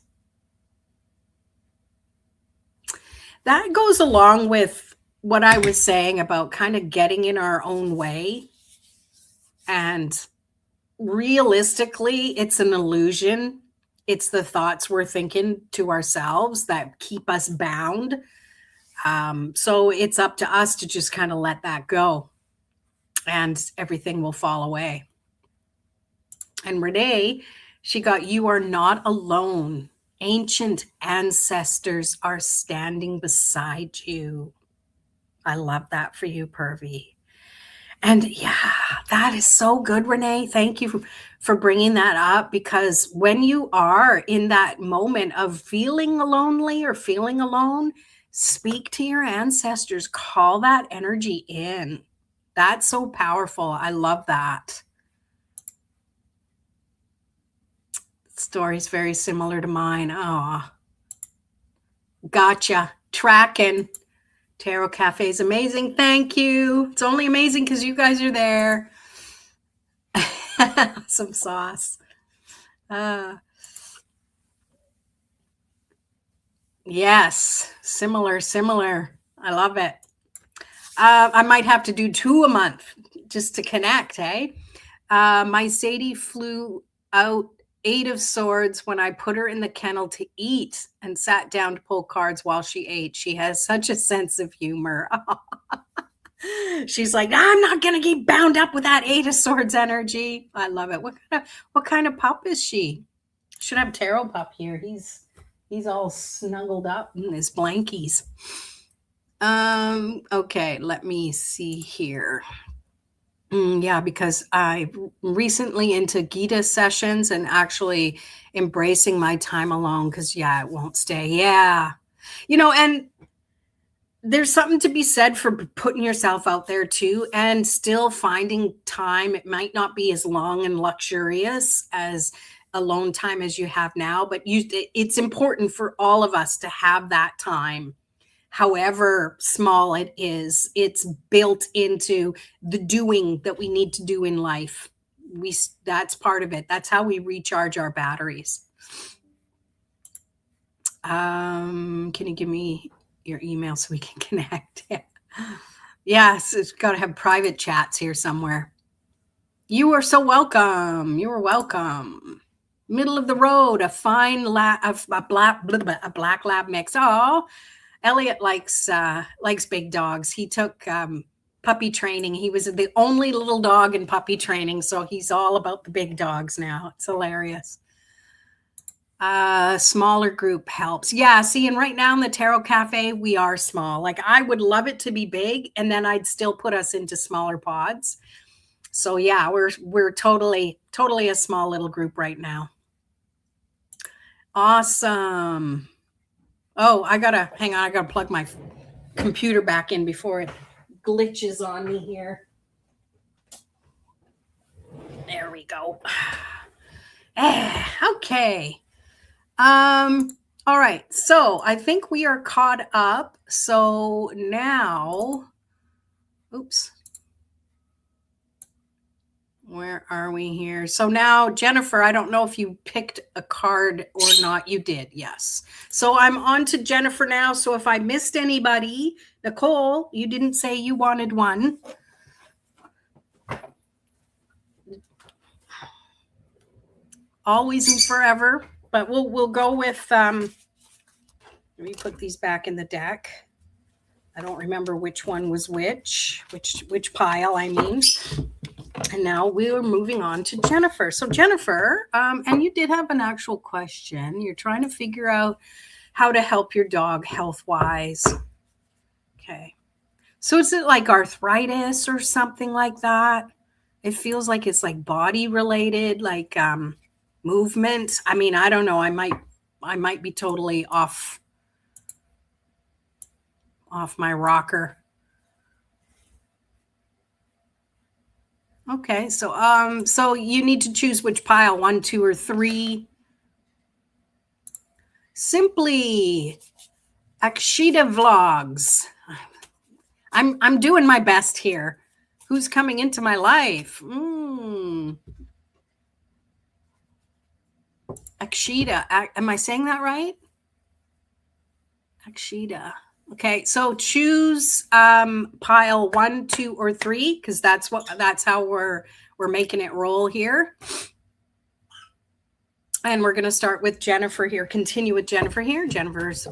That goes along with what I was saying about kind of getting in our own way. And realistically, it's an illusion. It's the thoughts we're thinking to ourselves that keep us bound. So it's up to us to just kind of let that go, and everything will fall away. And Renee, she got, you are not alone. Ancient ancestors are standing beside you. I love that for you, Purvi. And yeah, that is so good, Renee. Thank you for bringing that up, because when you are in that moment of feeling lonely or feeling alone, speak to your ancestors, call that energy in. That's so powerful. I love that. Story's very similar to mine. Oh, gotcha. Tracking. Tarot Cafe is amazing. Thank you. It's only amazing because you guys are there. Some sauce. Yes, similar. I love it. I might have to do 2 a month just to connect, hey? My Sadie flew out 8 of Swords when I put her in the kennel to eat and sat down to pull cards while she ate. She has such a sense of humor. She's like, I'm not going to get bound up with that 8 of Swords energy. I love it. What kind of pup is she? Should have Tarot Pup here. He's all snuggled up in his blankies. Okay, let me see here. Yeah, because I recently into Gita sessions and actually embracing my time alone, because yeah, it won't stay. Yeah. And there's something to be said for putting yourself out there too, and still finding time. It might not be as long and luxurious as alone time as you have now, but it's important for all of us to have that time. However small it is, it's built into the doing that we need to do in life. That's part of it. That's how we recharge our batteries. Can you give me your email so we can connect? Yes, it's got to have private chats here somewhere. You are so welcome. You are welcome. Middle of the road, a fine a black lab mix. Oh, Elliot likes big dogs. He took puppy training. He was the only little dog in puppy training, so he's all about the big dogs now. It's hilarious. Smaller group helps. Yeah, see, and right now in the Tarot Cafe, we are small. Like, I would love it to be big, and then I'd still put us into smaller pods. So yeah, we're totally a small little group right now. Awesome. Oh, hang on. I gotta plug my computer back in before it glitches on me here. There we go. Okay. All right. So I think we are caught up. So now, oops. Where are we here? So now, Jennifer, I don't know if you picked a card or not. You did, yes. So I'm on to Jennifer now. So if I missed anybody, Nicole, you didn't say you wanted one. Always and forever. But we'll go with, let me put these back in the deck. I don't remember which one was which pile, I mean. And now we are moving on to Jennifer. So Jennifer, and you did have an actual question. You're trying to figure out how to help your dog health-wise. Okay. So is it like arthritis or something like that? It feels like it's like body related, like movement. I mean, I don't know. I might be totally off my rocker. Okay, so you need to choose which pile, 1, 2, or 3. Simply Akshita Vlogs. I'm doing my best here. Who's coming into my life? Akshita. Am I saying that right? Akshita. Okay, so choose pile 1, 2, or 3, because that's how we're making it roll here. And we're going to start with Jennifer here. Continue with Jennifer here. Jennifer's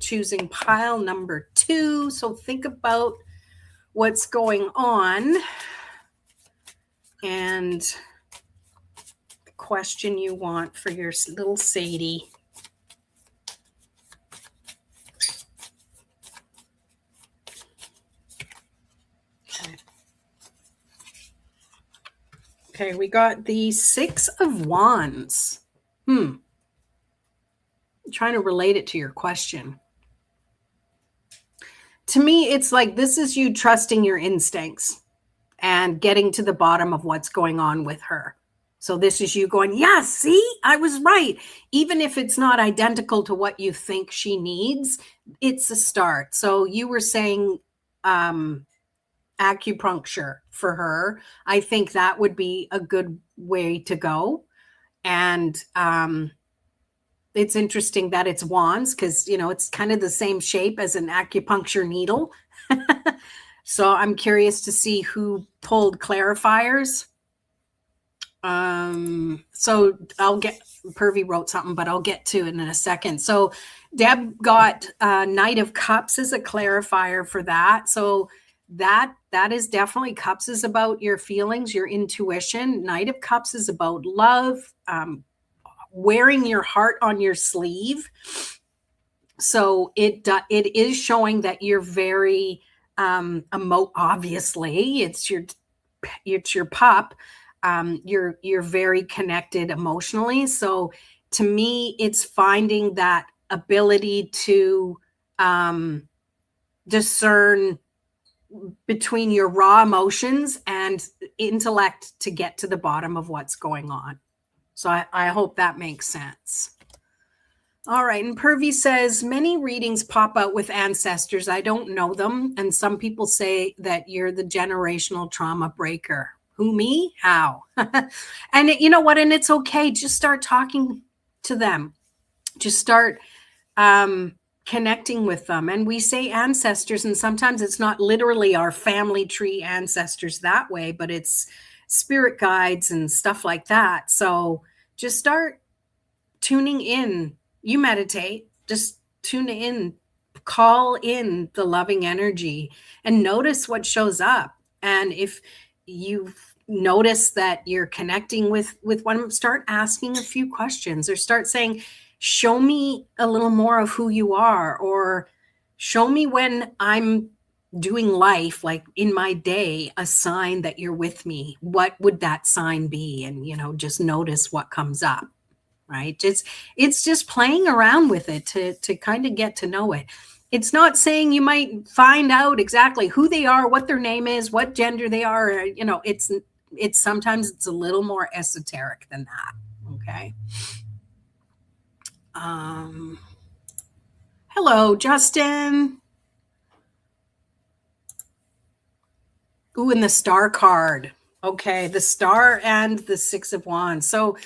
choosing pile number 2. So think about what's going on and the question you want for your little Sadie. Okay, we got the 6 of Wands. I'm trying to relate it to your question. To me, it's like this is you trusting your instincts and getting to the bottom of what's going on with her. So this is you going, yeah, see, I was right. Even if it's not identical to what you think she needs, it's a start. So you were saying acupuncture for her. I think that would be a good way to go. And it's interesting that it's wands because, it's kind of the same shape as an acupuncture needle. So I'm curious to see who pulled clarifiers. So I'll get, Pervy wrote something, but I'll get to it in a second. So Deb got Knight of Cups as a clarifier for that. So that is definitely, Cups is about your feelings, your intuition. Knight of Cups is about love, wearing your heart on your sleeve. So it is showing that you're very obviously it's your pup. You're very connected emotionally. So to me, it's finding that ability to discern between your raw emotions and intellect to get to the bottom of what's going on. So I hope that makes sense. All right. And Purvi says, many readings pop out with ancestors. I don't know them. And some people say that you're the generational trauma breaker. Who, me? How? And you know what? And it's okay. Just start talking to them. Just start connecting with them. And we say ancestors, and sometimes it's not literally our family tree ancestors that way, but it's spirit guides and stuff like that. So just start tuning in. You meditate, just tune in, call in the loving energy and notice what shows up. And if you notice that you're connecting with one, start asking a few questions or start saying, show me a little more of who you are, or show me when I'm doing life, like in my day, a sign that you're with me. What would that sign be? And, just notice what comes up. Right? It's just playing around with it to kind of get to know it. It's not saying you might find out exactly who they are, what their name is, what gender they are. It's sometimes it's a little more esoteric than that. Okay. Hello, Justin. Ooh, and the star card. Okay, the star and the 6 of Wands. So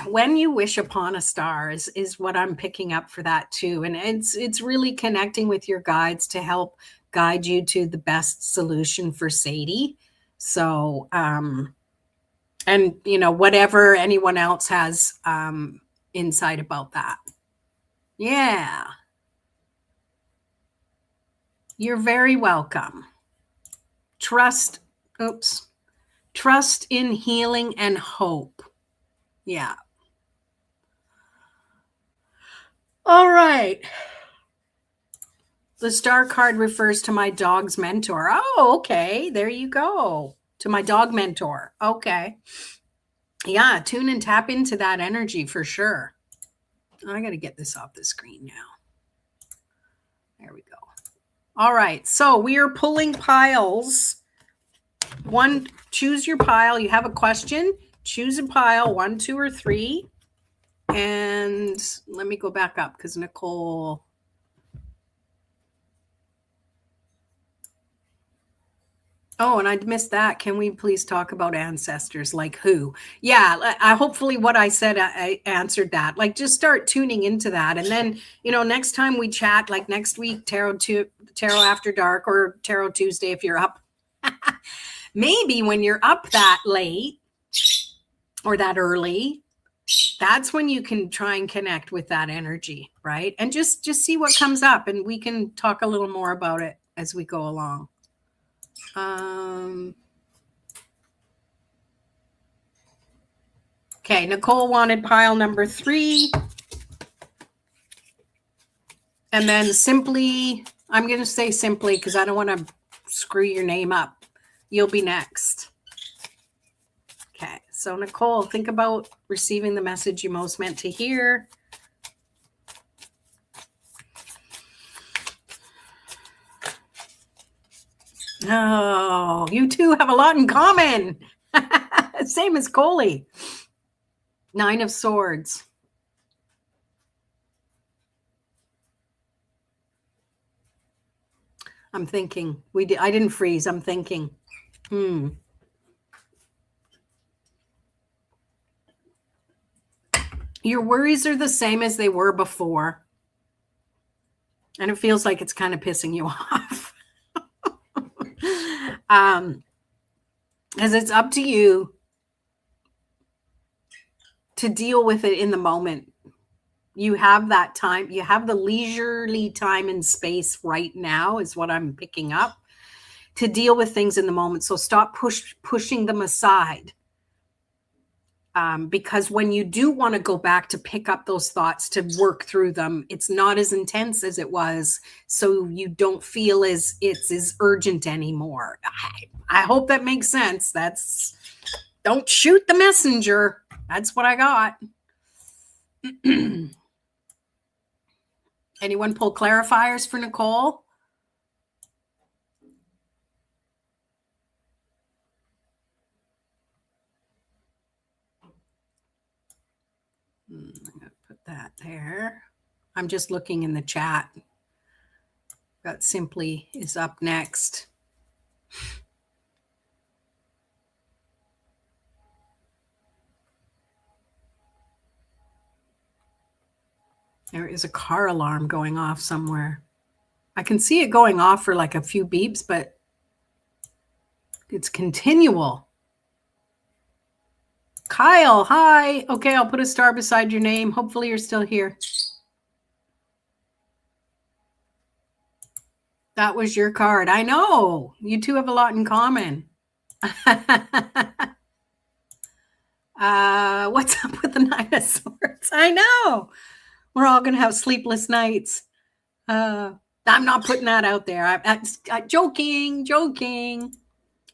when you wish upon a star is what I'm picking up for that too. And it's really connecting with your guides to help guide you to the best solution for Sadie. So, and whatever anyone else has insight about that. Yeah. You're very welcome. Trust in healing and hope. Yeah. All right. The star card refers to my dog's mentor. Oh, okay. There you go. To my dog mentor. Okay. Yeah, tune and tap into that energy for sure. I got to get this off the screen now. There we go. All right. So we are pulling piles. One, choose your pile. You have a question. Choose a pile, 1, 2, or 3. And let me go back up because Nicole. Oh, and I missed that. Can we please talk about ancestors? Like who? Yeah, hopefully what I said, I answered that. Like just start tuning into that. And then, next time we chat, like next week, Tarot After Dark or Tarot Tuesday if you're up. Maybe when you're up that late or that early, That's when you can try and connect with that energy, right? And just see what comes up, and we can talk a little more about it as we go along. Okay, Nicole wanted pile number 3. And then simply, I'm going to say simply because I don't want to screw your name up. You'll be next. Okay, so Nicole, think about receiving the message you most meant to hear. Oh, you two have a lot in common. Same as Coley. 9 of Swords. I'm thinking. I didn't freeze. I'm thinking. Your worries are the same as they were before. And it feels like it's kind of pissing you off. As it's up to you to deal with it in the moment. You have that time. You have the leisurely time and space right now is what I'm picking up to deal with things in the moment. So stop pushing them aside. Because when you do want to go back to pick up those thoughts, to work through them, it's not as intense as it was. So you don't feel it's as urgent anymore. I hope that makes sense. Don't shoot the messenger. That's what I got. Anyone pull clarifiers for Nicole? I'm going to put that there. I'm just looking in the chat. Got Simply is up next. There is a car alarm going off somewhere. I can see it going off for like a few beeps, but it's continual. Kyle, hi. Okay, I'll put a star beside your name. Hopefully you're still here. That was your card. I know. You two have a lot in common. What's up with the 9 of Swords? I know. We're all going to have sleepless nights. I'm not putting that out there. I'm joking.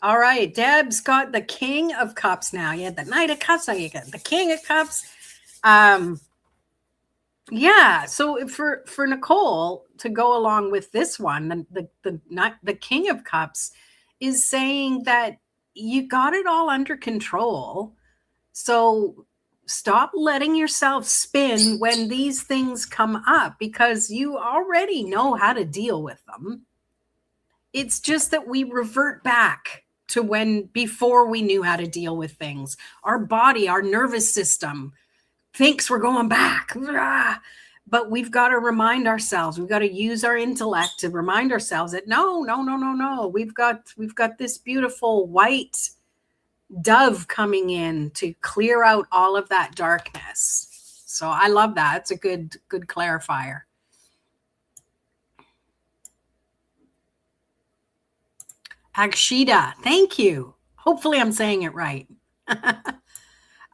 All right. Deb's got the King of Cups now. You had the Knight of Cups. Now you got the King of Cups. Yeah. So for Nicole to go along with this one, the King of Cups is saying that you got it all under control. So stop letting yourself spin when these things come up, because you already know how to deal with them. It's just that we revert back to before we knew how to deal with things. Our body, our nervous system thinks we're going back. But we've got to remind ourselves, we've got to use our intellect to remind ourselves that no. We've got this beautiful white dove coming in to clear out all of that darkness. So I love that. It's a good clarifier. Akshita, thank you. Hopefully I'm saying it right.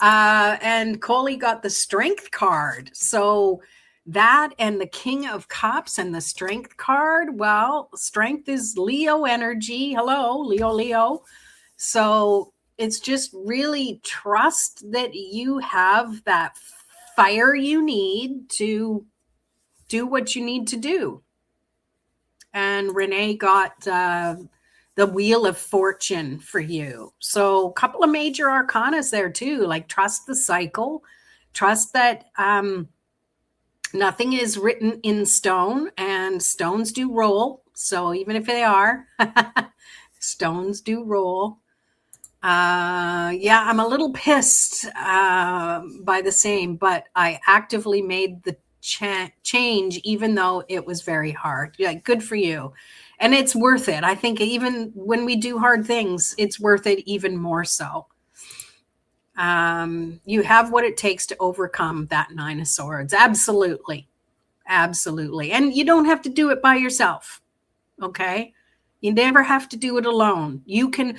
And Coley got the Strength card. So that and the King of Cups and the Strength card. Well, Strength is Leo energy. Hello, Leo. So it's just really trust that you have that fire you need to do what you need to do. And Renee got the Wheel of Fortune for you. So a couple of major arcanas there too, like trust the cycle, trust that nothing is written in stone, and stones do roll. So even if they are, stones do roll. Yeah, I'm a little pissed by the same, but I actively made the change, even though it was very hard. Yeah, good for you. And it's worth it. I think even when we do hard things, it's worth it even more so. You have what it takes to overcome that Nine of Swords. Absolutely. Absolutely. And you don't have to do it by yourself. Okay. You never have to do it alone. You can,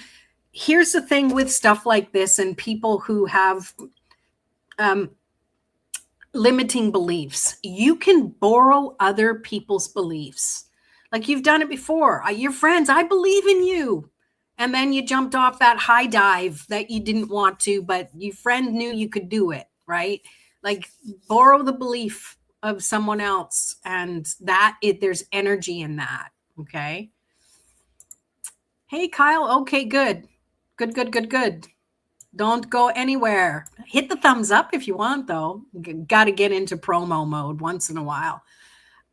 here's the thing with stuff like this and people who have limiting beliefs. You can borrow other people's beliefs. Like you've done it before. Your friends, I believe in you. And then you jumped off that high dive that you didn't want to, but your friend knew you could do it, right? Like borrow the belief of someone else, and there's energy in that. Okay. Hey, Kyle. Okay, good. Good. Don't go anywhere. Hit the thumbs up if you want, though. Got to get into promo mode once in a while.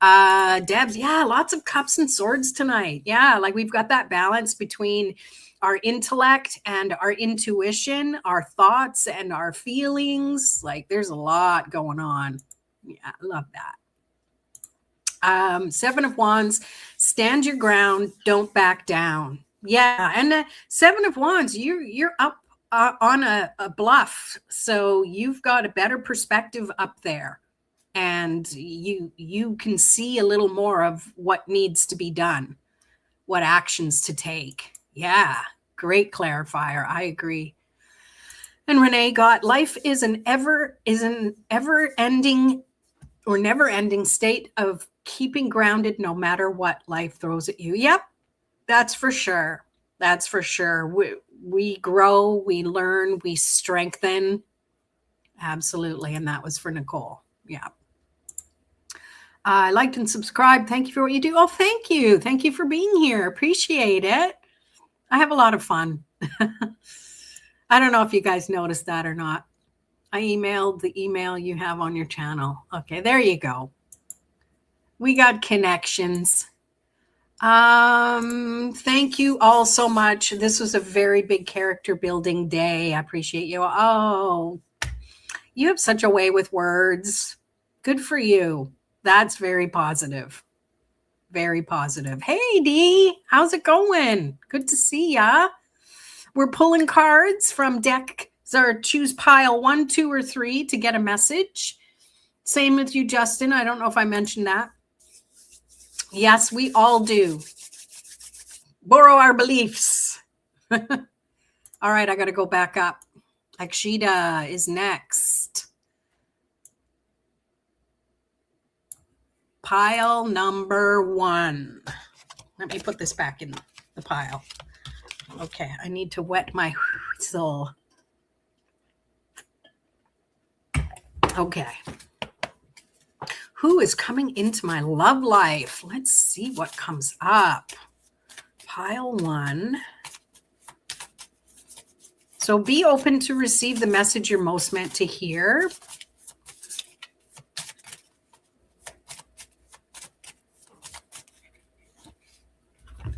Debs, yeah, lots of cups and swords tonight. Yeah, like we've got that balance between our intellect and our intuition, our thoughts and our feelings. Like there's a lot going on. Yeah, I love that. Seven of Wands, stand your ground, don't back down. Yeah, and Seven of Wands, you're up on a bluff, so you've got a better perspective up there, and you can see a little more of what needs to be done, what actions to take. Yeah, great clarifier. I agree. And Renee got life is an ever ending or never ending state of keeping grounded no matter what life throws at you. Yep, that's for sure. That's for sure. We grow, we learn, we strengthen. Absolutely. And that was for Nicole. Yeah. I liked and subscribed. Thank you for what you do. Oh, thank you. Thank you for being here. Appreciate it. I have a lot of fun. I don't know if you guys noticed that or not. I emailed the email you have on your channel. Okay, there you go. We got connections. Thank you all so much. This was a very big character building day. I appreciate you. Oh, you have such a way with words. Good for you. That's very positive. Very positive. Hey, Dee, how's it going? Good to see ya. We're pulling cards from deck. So choose pile 1, 2, or 3 to get a message. Same with you, Justin. I don't know if I mentioned that. Yes, we all do. Borrow our beliefs. All right, I got to go back up. Akshita is next. Pile number 1. Let me put this back in the pile. Okay, I need to wet my whistle. Okay. Who is coming into my love life? Let's see what comes up. Pile 1. So be open to receive the message you're most meant to hear.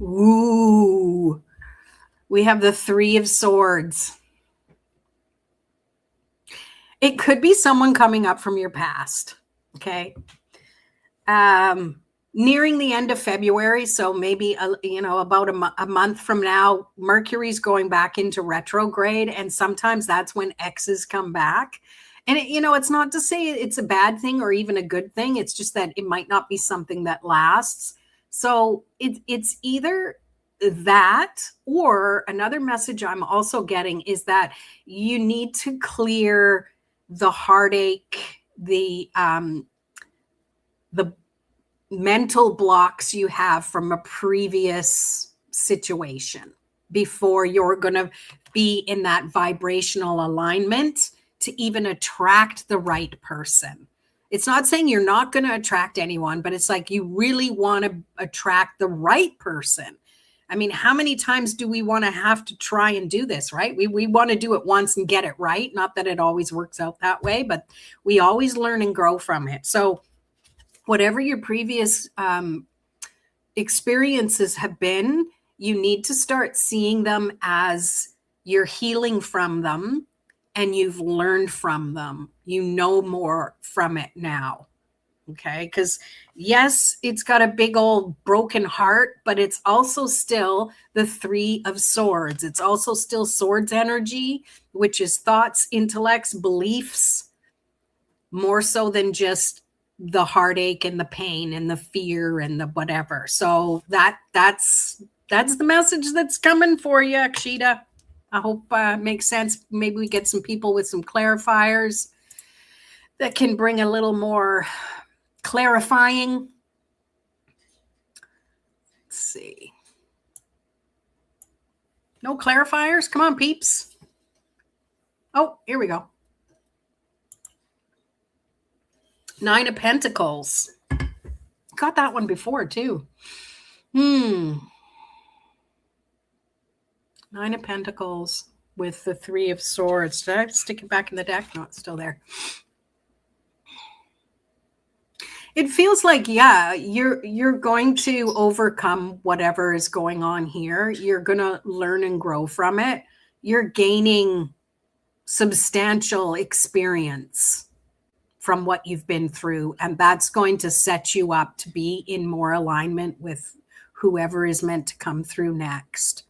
Ooh, we have the 3 of Swords. It could be someone coming up from your past. Okay. Nearing the end of February, so maybe about a month from now, Mercury's going back into retrograde, and sometimes that's when exes come back. And it's not to say it's a bad thing or even a good thing. It's just that it might not be something that lasts. So it's either that, or another message I'm also getting is that you need to clear the heartache, the mental blocks you have from a previous situation before you're going to be in that vibrational alignment to even attract the right person. It's not saying you're not going to attract anyone, but it's like you really want to attract the right person. I mean, how many times do we want to have to try and do this, right? We want to do it once and get it right. Not that it always works out that way, but we always learn and grow from it. So whatever your previous experiences have been, you need to start seeing them as you're healing from them and you've learned from them. You know more from it now. Okay. Because yes, it's got a big old broken heart, but it's also still the Three of Swords. It's also still swords energy, which is thoughts, intellects, beliefs, more so than just the heartache and the pain and the fear and the whatever. So that's the message that's coming for you, Akshita. I hope makes sense. Maybe we get some people with some clarifiers that can bring a little more clarifying. Let's see. No clarifiers? Come on, peeps. Oh, here we go. Nine of Pentacles. Got that one before, too. Nine of Pentacles with the Three of Swords. Did I stick it back in the deck? No, it's still there. It feels like, yeah, you're going to overcome whatever is going on here. You're going to learn and grow from it. You're gaining substantial experience from what you've been through, and that's going to set you up to be in more alignment with whoever is meant to come through next.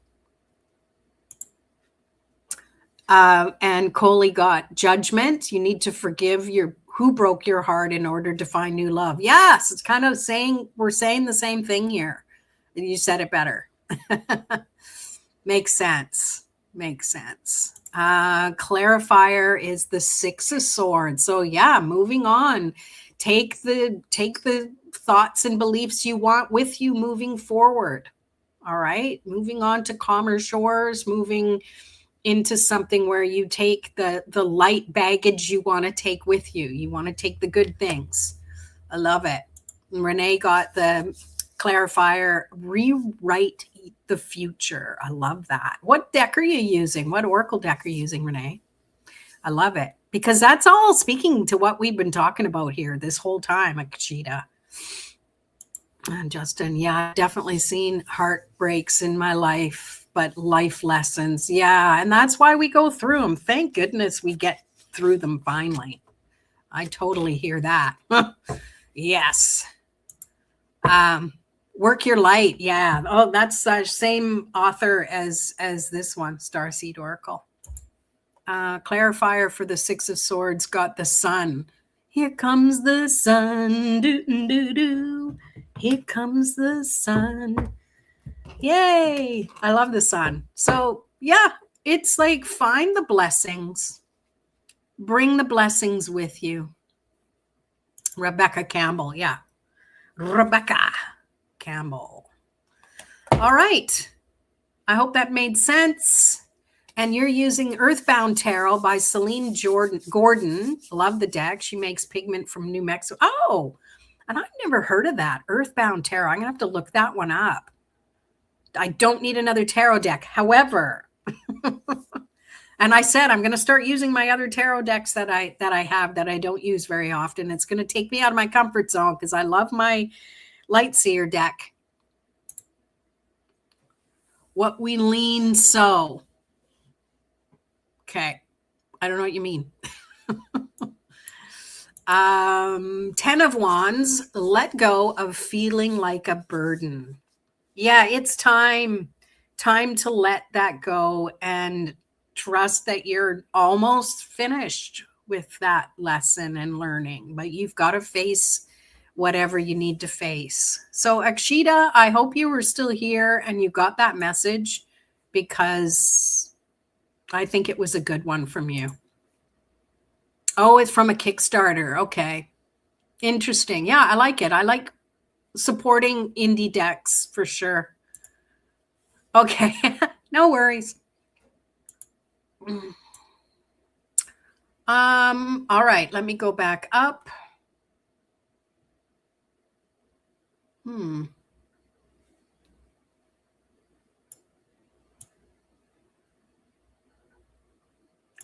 And Coley got Judgment. You need to forgive who broke your heart in order to find new love. Yes, it's kind of saying, we're saying the same thing here. You said it better. Makes sense. Makes sense. Clarifier is the Six of Swords. So yeah, moving on. Take the thoughts and beliefs you want with you moving forward. All right. Moving on to calmer shores, moving into something where you take the light baggage you want to take with you. You want to take the good things. I love it. And Renee got the clarifier, rewrite the future. I love that. What deck are you using? What Oracle deck are you using, Renee? I love it because that's all speaking to what we've been talking about here this whole time, Akshita. And Justin, yeah, I've definitely seen heartbreaks in my life, but life lessons. Yeah. And that's why we go through them. Thank goodness we get through them finally. I totally hear that. Yes. Work Your Light. Yeah. Oh, that's the same author as this one, Starseed Oracle. Clarifier for the Six of Swords got the Sun. Here comes the sun. Do-do-do-do. Here comes the sun. Yay. I love the sun. So yeah, it's like find the blessings. Bring the blessings with you. Rebecca Campbell. Yeah. Rebecca Campbell. All right. I hope that made sense. And you're using Earthbound Tarot by Celine Gordon. Love the deck. She makes pigment from New Mexico. Oh, and I've never heard of that. Earthbound Tarot. I'm going to have to look that one up. I don't need another tarot deck. However, and I said I'm going to start using my other tarot decks that I have that I don't use very often. It's going to take me out of my comfort zone because I love my Lightseer deck. What we lean sow. Okay. I don't know what you mean. 10 of Wands, let go of feeling like a burden. Yeah, it's time to let that go and trust that you're almost finished with that lesson and learning, but you've got to face whatever you need to face. So Akshita, I hope you were still here and you got that message because I think it was a good one from you. Oh, it's from a Kickstarter. Okay. Interesting. Yeah, I like it. I like supporting indie decks for sure. Okay. No worries. All right, let me go back up.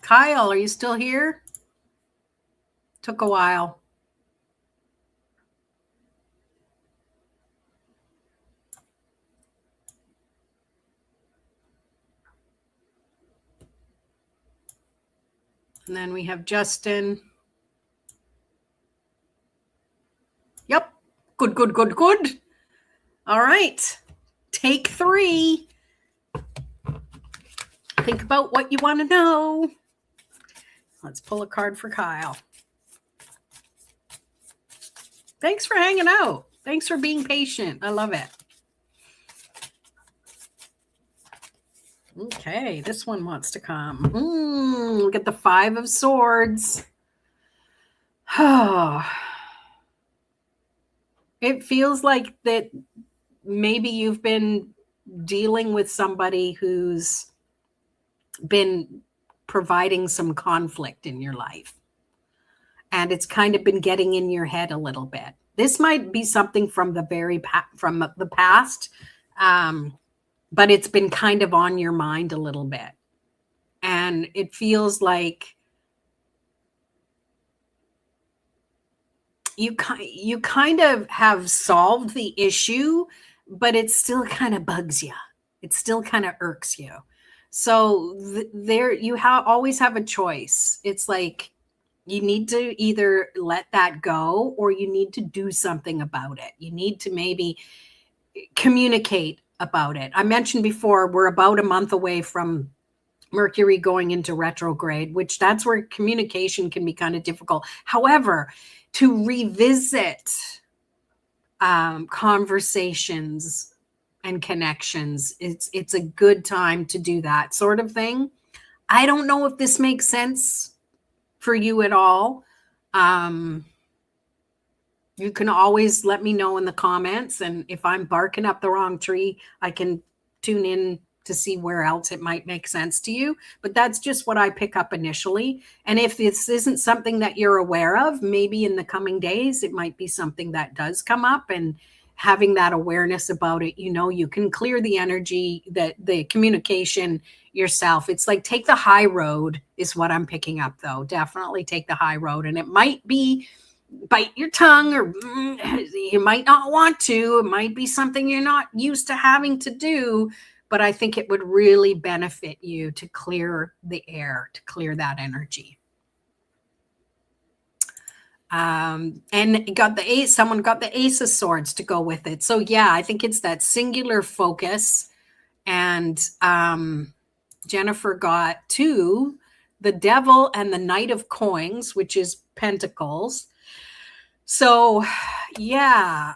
Kyle, are you still here? Took a while. And then we have Justin. Good, good, good, good. All right. Take 3. Think about what you want to know. Let's pull a card for Kyle. Thanks for hanging out. Thanks for being patient. I love it. Okay, this one wants to come. Look at the 5 of Swords. Oh. It feels like that maybe you've been dealing with somebody who's been providing some conflict in your life. And it's kind of been getting in your head a little bit. This might be something from the past, but it's been kind of on your mind a little bit. And it feels like you kind of have solved the issue, but it still kind of bugs you. It still kind of irks you. So there you always have a choice. It's like you need to either let that go or you need to do something about it. You need to maybe communicate about it. I mentioned before, we're about a month away from Mercury going into retrograde, which that's where communication can be kind of difficult. However, to revisit conversations and connections, it's a good time to do that sort of thing. I don't know if this makes sense for you at all. You can always let me know in the comments, and if I'm barking up the wrong tree, I can tune in to see where else it might make sense to you. But that's just what I pick up initially. And if this isn't something that you're aware of, maybe in the coming days, it might be something that does come up, and having that awareness about it, you can clear the energy, that the communication yourself. It's like take the high road is what I'm picking up, though. Definitely take the high road. And it might be bite your tongue, or you might not want to. It might be something you're not used to having to do, but I think it would really benefit you to clear the air, to clear that energy. And it got the ace. Someone got the Ace of Swords to go with it. So yeah, I think it's that singular focus. And Jennifer got 2, the Devil and the Knight of Coins, which is Pentacles. So yeah.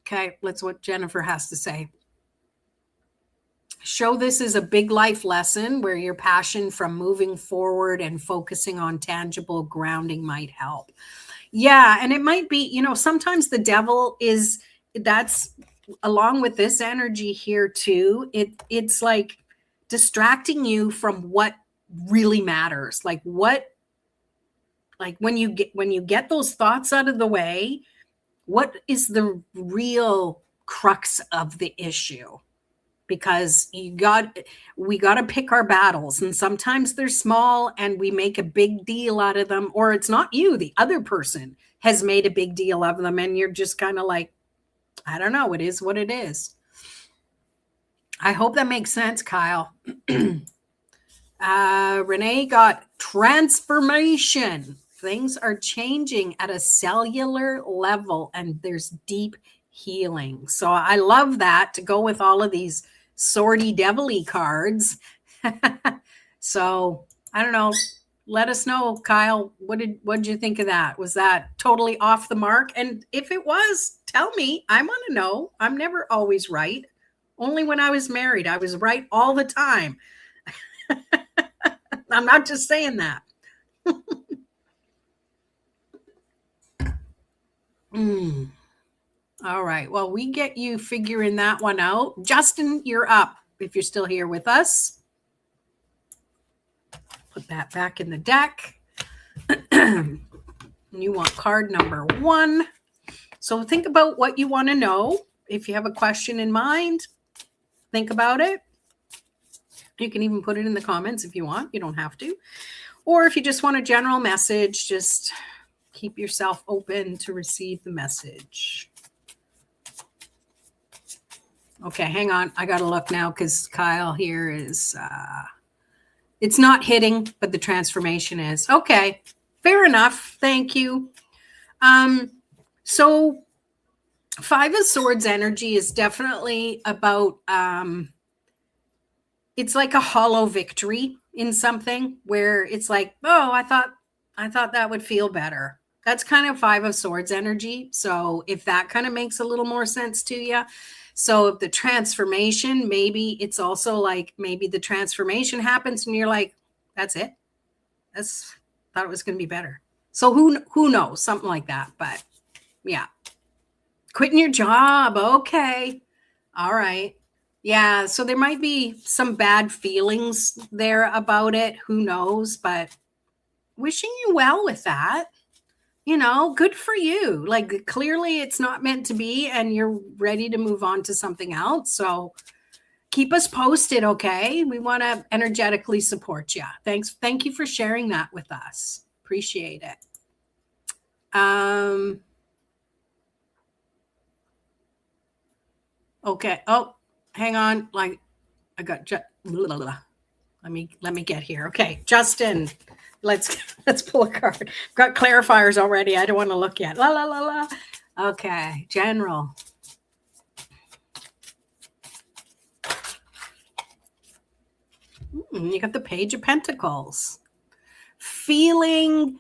Okay, let's what Jennifer has to say. Show this is a big life lesson where your passion from moving forward and focusing on tangible grounding might help. Yeah, and it might be, sometimes the Devil that's along with this energy here too. It's like distracting you from what really matters. Like when you get those thoughts out of the way, what is the real crux of the issue? Because we got to pick our battles, and sometimes they're small and we make a big deal out of them, or it's not you, the other person has made a big deal of them, and you're just kind of like, I don't know, it is what it is. I hope that makes sense, Kyle. Renee got transformation. Things are changing at a cellular level, and there's deep healing. So I love that to go with all of these swordy devilly cards. So I don't know. Let us know, Kyle. What did you think of that? Was that totally off the mark? And if it was, tell me. I want to know. I'm never always right. Only when I was married, I was right all the time. I'm not just saying that. All right. Well, we get you figuring that one out. Justin, you're up if you're still here with us. Put that back in the deck. You want card number 1. So think about what you want to know. If you have a question in mind, think about it. You can even put it in the comments if you want. You don't have to. Or if you just want a general message, just keep yourself open to receive the message. Okay, hang on. I got to look now because Kyle here is, it's not hitting, but the transformation is. Okay, fair enough. Thank you. So Five of Swords energy is definitely about, it's like a hollow victory in something where it's like, oh, I thought that would feel better. That's kind of Five of Swords energy. So if that kind of makes a little more sense to you. So if the transformation, maybe it's also like maybe the transformation happens and you're like, that's it. That's thought it was going to be better. So who knows, something like that. But yeah, quitting your job. Okay. All right. Yeah. So there might be some bad feelings there about it. Who knows? But wishing you well with that. You know, good for you. Like clearly it's not meant to be and you're ready to move on to something else. So keep us posted, okay? We want to energetically support you. Thanks. Thank you for sharing that with us. Appreciate it. Okay. Oh, hang on. Like I got let me get here. Okay, Justin, let's pull a card. Got clarifiers already. I don't want to look yet. La la la la. Okay, general. You got the Page of Pentacles. Feeling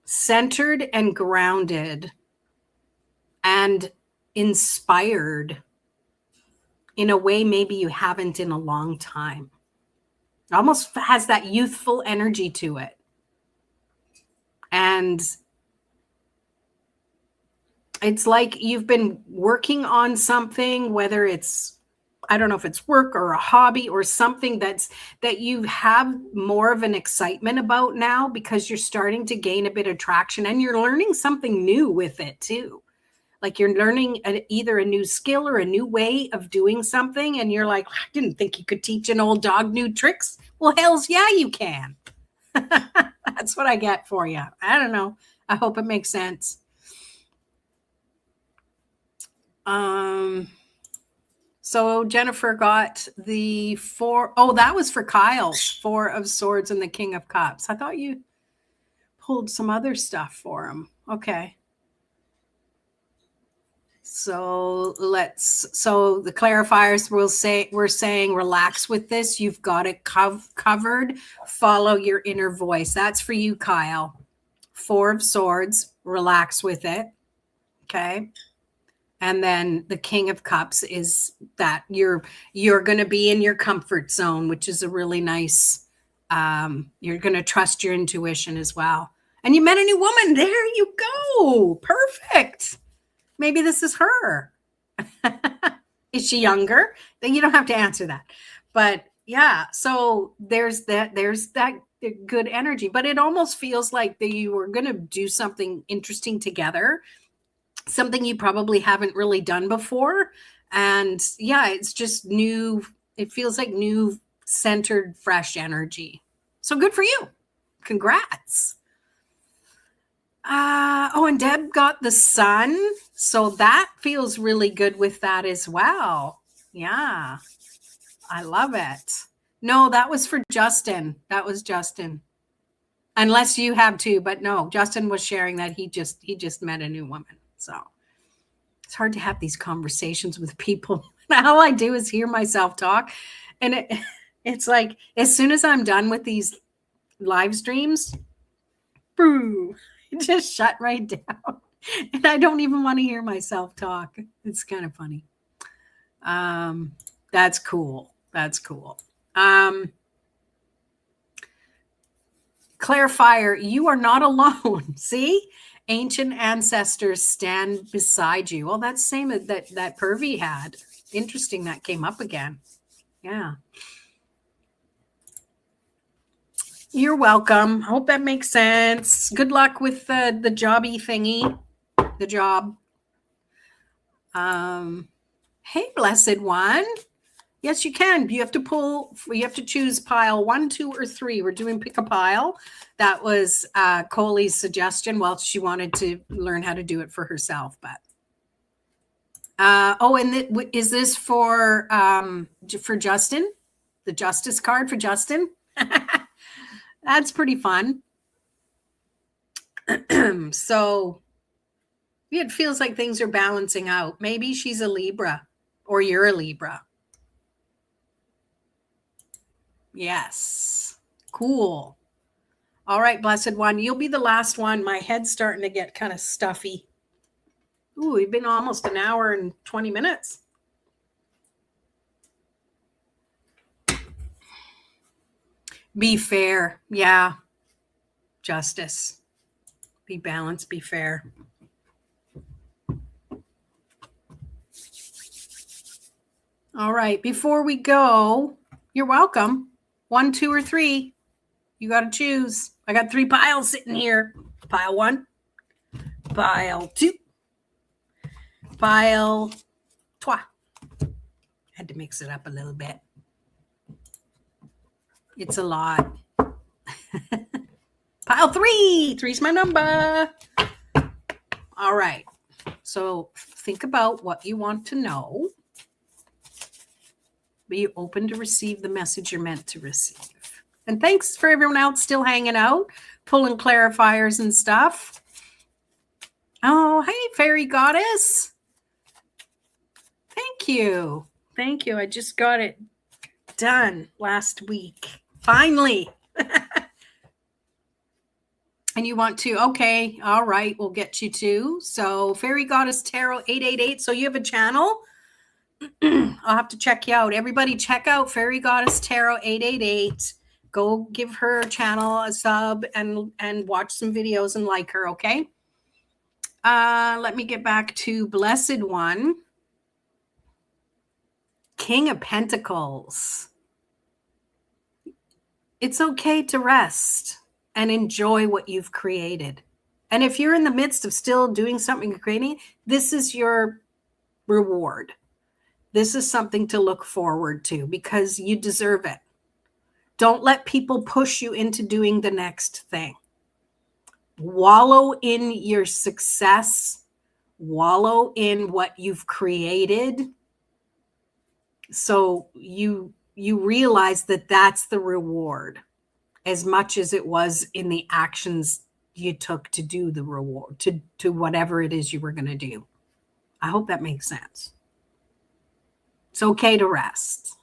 centered and grounded and inspired in a way maybe you haven't in a long time. It almost has that youthful energy to it. And it's like you've been working on something, whether it's, I don't know if it's work or a hobby or something that you have more of an excitement about now because you're starting to gain a bit of traction and you're learning something new with it too. Like you're learning either a new skill or a new way of doing something. And you're like, I didn't think you could teach an old dog new tricks. Well, hells yeah, you can. That's what I get for you. I don't know. I hope it makes sense. So Jennifer got the four. Oh, that was for Kyle. Four of Swords and the King of Cups. I thought you pulled some other stuff for him. Okay. So so the clarifiers we're saying relax with this. You've got it covered. Follow your inner voice. That's for you, Kyle. Four of Swords, relax with it. Okay. And then the King of Cups is that you're going to be in your comfort zone, which is a really nice, you're going to trust your intuition as well. And you met a new woman. There you go. Perfect. Maybe this is her. Is she younger? Then you don't have to answer that. But yeah, so there's that good energy. But it almost feels like that you were going to do something interesting together, something you probably haven't really done before. And yeah, it's just new. It feels like new, centered, fresh energy. So good for you. Congrats. Oh, and Deb got the Sun. So that feels really good with that as well. Yeah. I love it. No, that was for Justin. That was Justin. Unless you have too, but no, Justin was sharing that he just met a new woman. So it's hard to have these conversations with people. All I do is hear myself talk. And it's like, as soon as I'm done with these live streams, boo, it just shut right down. And I don't even want to hear myself talk. It's kind of funny. That's cool. That's cool. Clarifier, you are not alone. See? Ancient ancestors stand beside you. Well, that's the same that Pervy had. Interesting that came up again. Yeah. You're welcome. Hope that makes sense. Good luck with the jobby thingy. The job. Hey, blessed one. Yes, you can. You have to choose pile 1, 2, or 3. We're doing pick a pile. That was Coley's suggestion. Well, she wanted to learn how to do it for herself, but is this for Justin? The Justice card for Justin? That's pretty fun. So It feels like things are balancing out. Maybe she's a Libra or you're a Libra. Yes. Cool. All right, blessed one. You'll be the last one. My head's starting to get kind of stuffy. Ooh, we've been almost an hour and 20 minutes. Be fair. Yeah. Justice. Be balanced. Be fair. All right. Before we go, you're welcome. 1, 2, or 3. You got to choose. I got 3 piles sitting here. Pile 1, pile 2, pile 3. Had to mix it up a little bit. It's a lot. Pile 3. 3's my number. All right. So think about what you want to know. Be open to receive the message you're meant to receive. And thanks for everyone else still hanging out, pulling clarifiers and stuff. Oh, hey, fairy goddess. Thank you. Thank you. I just got it done last week. Finally. And you want to, okay, all right, we'll get you to. So Fairy Goddess Tarot 888. So you have a channel? I'll have to check you out. Everybody check out Fairy Goddess Tarot 888. Go give her channel a sub and watch some videos and like her, okay? Let me get back to Blessed One. King of Pentacles. It's okay to rest and enjoy what you've created. And if you're in the midst of still doing something you're creating, this is your reward. This is something to look forward to because you deserve it. Don't let people push you into doing the next thing. Wallow in your success. Wallow in what you've created. So you realize that that's the reward as much as it was in the actions you took to do the reward, to whatever it is you were going to do. I hope that makes sense. It's okay to rest.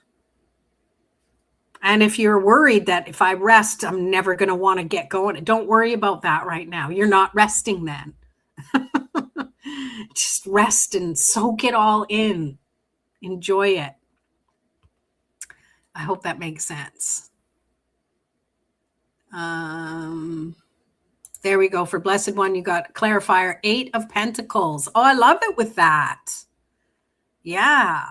And if you're worried that if I rest, I'm never going to want to get going, don't worry about that right now. You're not resting then. Just rest and soak it all in. Enjoy it. I hope that makes sense. There we go. For Blessed One, you got clarifier 8 of Pentacles. Oh, I love it with that. Yeah.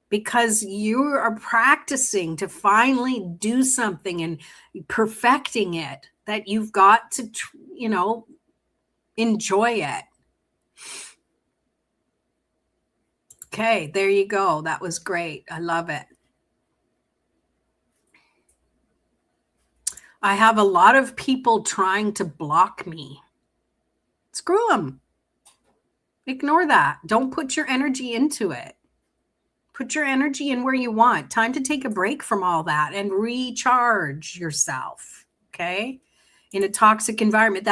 Because you are practicing to finally do something and perfecting it, that you've got to, enjoy it. Okay, there you go. That was great. I love it. I have a lot of people trying to block me. Screw them. Ignore that. Don't put your energy into it. Put your energy in where you want. Time to take a break from all that and recharge yourself, okay? In a toxic environment.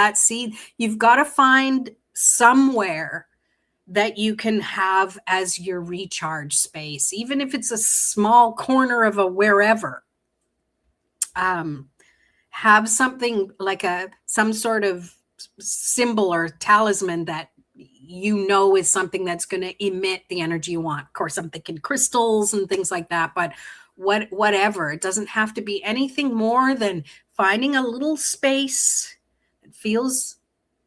You've got to find somewhere that you can have as your recharge space, even if it's a small corner of a wherever. Have something like some sort of symbol or talisman that is something that's going to emit the energy you want. Of course, I'm thinking crystals and things like that, but whatever. It doesn't have to be anything more than finding a little space that feels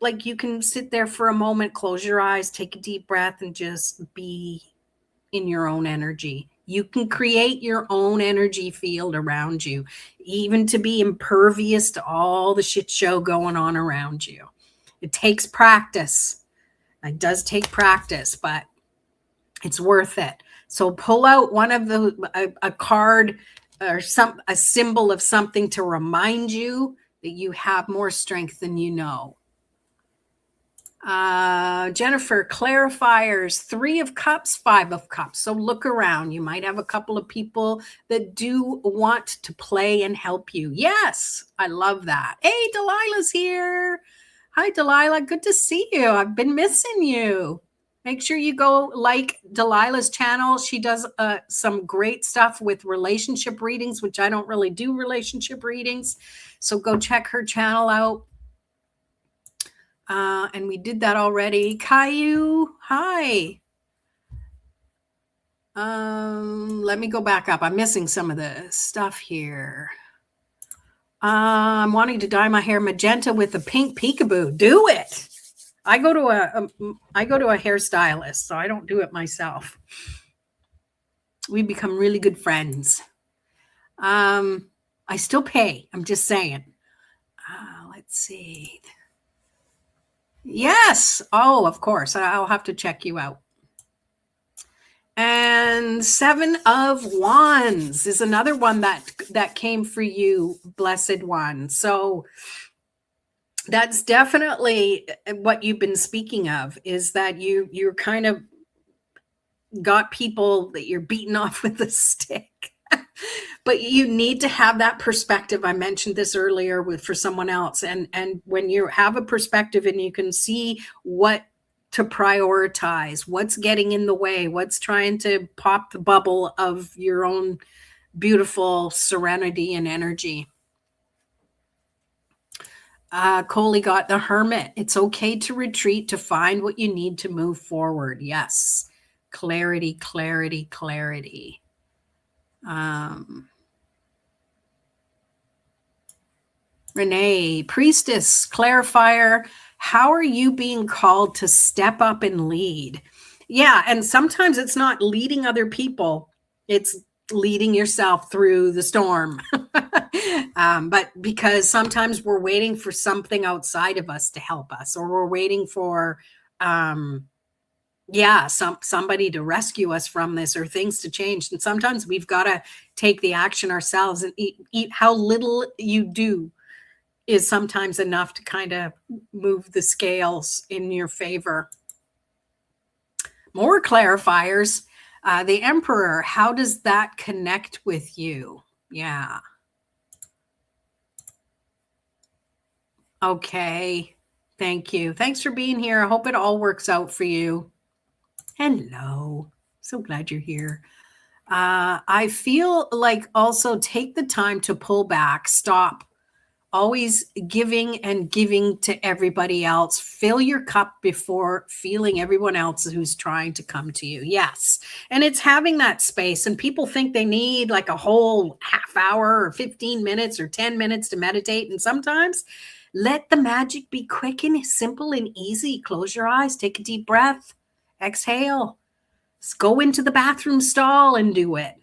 like you can sit there for a moment, close your eyes, take a deep breath, and just be in your own energy. You can create your own energy field around you, even to be impervious to all the shit show going on around you. It takes practice. It does take practice, but it's worth it. So pull out one of a card or a symbol of something to remind you that you have more strength than you know. Jennifer, clarifiers, 3 of Cups, 5 of Cups. So look around. You might have a couple of people that do want to play and help you. Yes, I love that. Hey, Delilah's here. Hi, Delilah. Good to see you. I've been missing you. Make sure you go like Delilah's channel. She does some great stuff with relationship readings, which I don't really do relationship readings. So go check her channel out. And we did that already. Caillou, hi. Let me go back up. I'm missing some of the stuff here. I'm wanting to dye my hair magenta with a pink peekaboo. Do it. I go to a hairstylist, so I don't do it myself. We become really good friends. I still pay. I'm just saying. Let's see. Yes. Oh, of course. I'll have to check you out. And 7 of Wands is another one that came for you, blessed one. So that's definitely what you've been speaking of, is that you're kind of got people that you're beating off with a stick. But you need to have that perspective. I mentioned this earlier for someone else. And when you have a perspective and you can see what to prioritize, what's getting in the way, what's trying to pop the bubble of your own beautiful serenity and energy. Coley got the Hermit. It's okay to retreat to find what you need to move forward. Yes. Clarity, clarity, clarity. Renee, Priestess, Clarifier, how are you being called to step up and lead? Yeah, and sometimes it's not leading other people, it's leading yourself through the storm. But because sometimes we're waiting for something outside of us to help us, or we're waiting for somebody to rescue us from this, or things to change. And sometimes we've got to take the action ourselves, and eat how little you do is sometimes enough to kind of move the scales in your favor. More clarifiers. The Emperor, how does that connect with you? Yeah. Okay. Thank you. Thanks for being here. I hope it all works out for you. Hello. So glad you're here. I feel like also take the time to pull back, stop. Always giving and giving to everybody else. Fill your cup before feeling everyone else who's trying to come to you. Yes. And it's having that space. And people think they need like a whole half hour or 15 minutes or 10 minutes to meditate. And sometimes let the magic be quick and simple and easy. Close your eyes, take a deep breath, exhale, go into the bathroom stall and do it.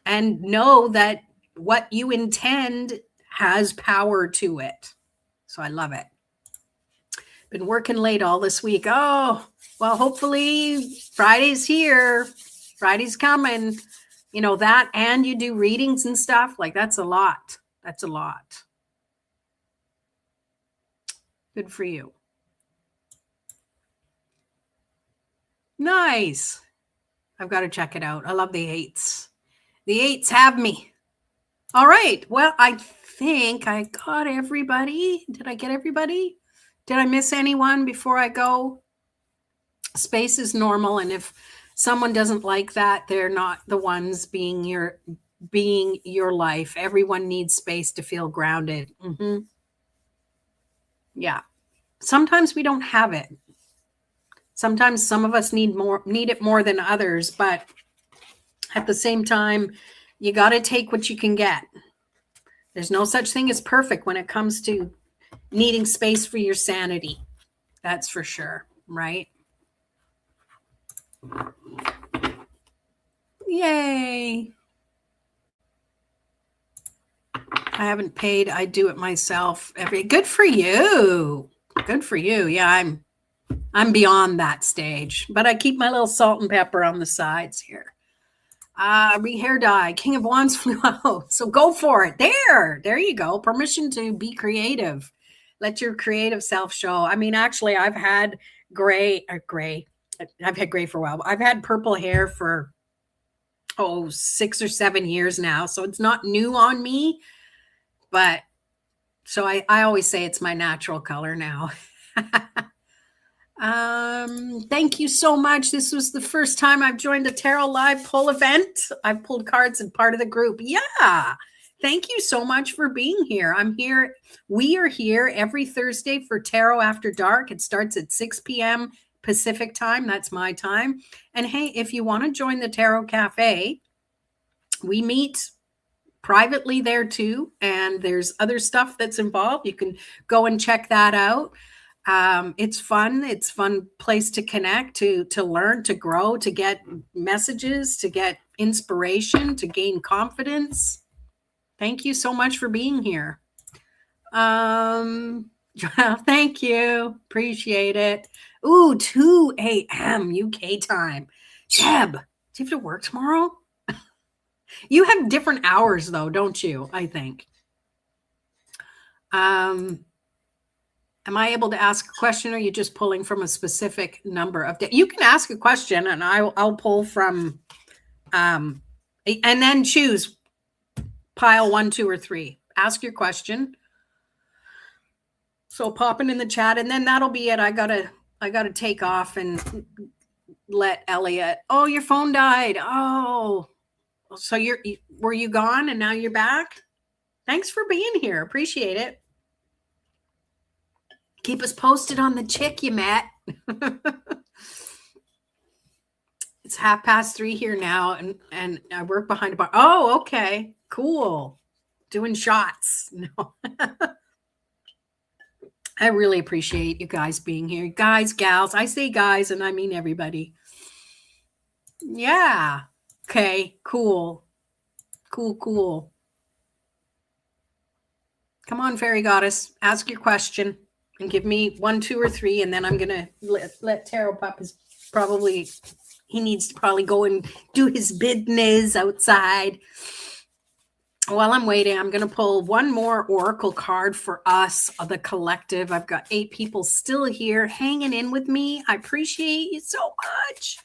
And know that what you intend has power to it. So I love it. Been working late all this week. Oh, well, hopefully Friday's here. Friday's coming. You know that, and you do readings and stuff. Like that's a lot. That's a lot. Good for you. Nice. I've got to check it out. I love the 8s. The 8s have me. All right. Well, I think I got everybody. Did I get everybody? Did I miss anyone before I go? Space is normal. And if someone doesn't like that, they're not the ones being your life. Everyone needs space to feel grounded. Mm-hmm. Yeah. Sometimes we don't have it. Sometimes some of us need it more than others, but at the same time, you got to take what you can get. There's no such thing as perfect when it comes to needing space for your sanity. That's for sure, right? Yay. I haven't paid. I do it myself. Good for you. Good for you. Yeah, I'm beyond that stage, but I keep my little salt and pepper on the sides here. Hair dye, King of Wands flew out. So go for it. There you go. Permission to be creative. Let your creative self show. I mean, actually, I've had gray. I've had gray for a while. I've had purple hair for 6 or 7 years now. So it's not new on me, but So I always say it's my natural color now. Thank you so much. This was the first time I've joined a tarot live pull event. I've pulled cards and part of the group. Yeah. Thank you so much for being here. I'm here. We are here every Thursday for Tarot After Dark. It starts at 6 p.m. Pacific time. That's my time. And hey, if you want to join the Tarot Cafe, we meet privately there too. And there's other stuff that's involved. You can go and check that out. It's fun. It's fun place to connect, to learn, to grow, to get messages, to get inspiration, to gain confidence. Thank you so much for being here. Thank you. Appreciate it. Ooh, 2 a.m. UK time. Deb, do you have to work tomorrow? You have different hours though, don't you? I think. Am I able to ask a question, or are you just pulling from a specific number of you can ask a question and I'll pull from and then choose pile 1, 2, or 3. Ask your question. So pop it in the chat, and then that'll be it. I gotta take off and let Elliot. Oh, your phone died. Oh, so were you gone and now you're back? Thanks for being here. Appreciate it. Keep us posted on the chick you met. It's 3:30 here now, and I work behind a bar. Oh, okay. Cool. Doing shots. No. I really appreciate you guys being here. Guys, gals. I say guys, and I mean everybody. Yeah. Okay. Cool. Cool. Come on, fairy goddess. Ask your question and give me 1, 2, or 3, and then I'm going to let Tarot Pup he needs to probably go and do his business outside. While I'm waiting, I'm going to pull one more oracle card for us, the collective. I've got 8 people still here hanging in with me. I appreciate you so much.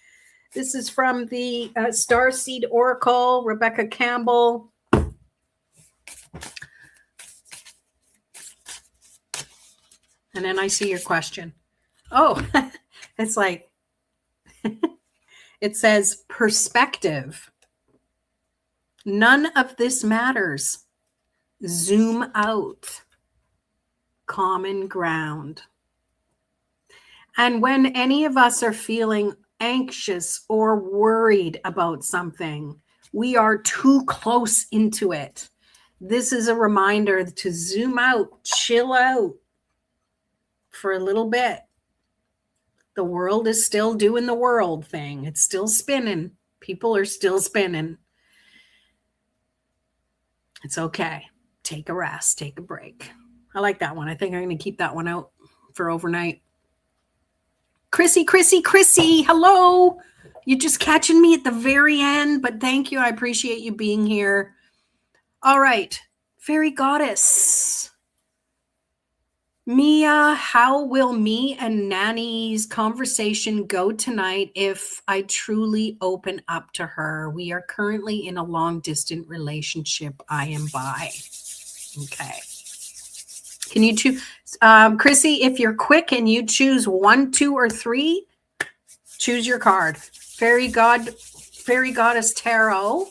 This is from the Starseed Oracle, Rebecca Campbell. And then I see your question. Oh, it's like, it says perspective. None of this matters. Zoom out. Common ground. And when any of us are feeling anxious or worried about something, we are too close into it. This is a reminder to zoom out, chill out for a little bit. The world is still doing the world thing. It's still spinning. People are still spinning. It's okay. Take a rest. Take a break. I like that one. I think I'm going to keep that one out for overnight. Chrissy. Hello. You're just catching me at the very end, but thank you. I appreciate you being here. All right. Fairy goddess. Mia, how will me and Nanny's conversation go tonight if I truly open up to her? We are currently in a long-distance relationship. I am bi. Okay. Can you choose? Chrissy, if you're quick and you choose 1, 2, or 3, choose your card. Fairy Goddess Tarot.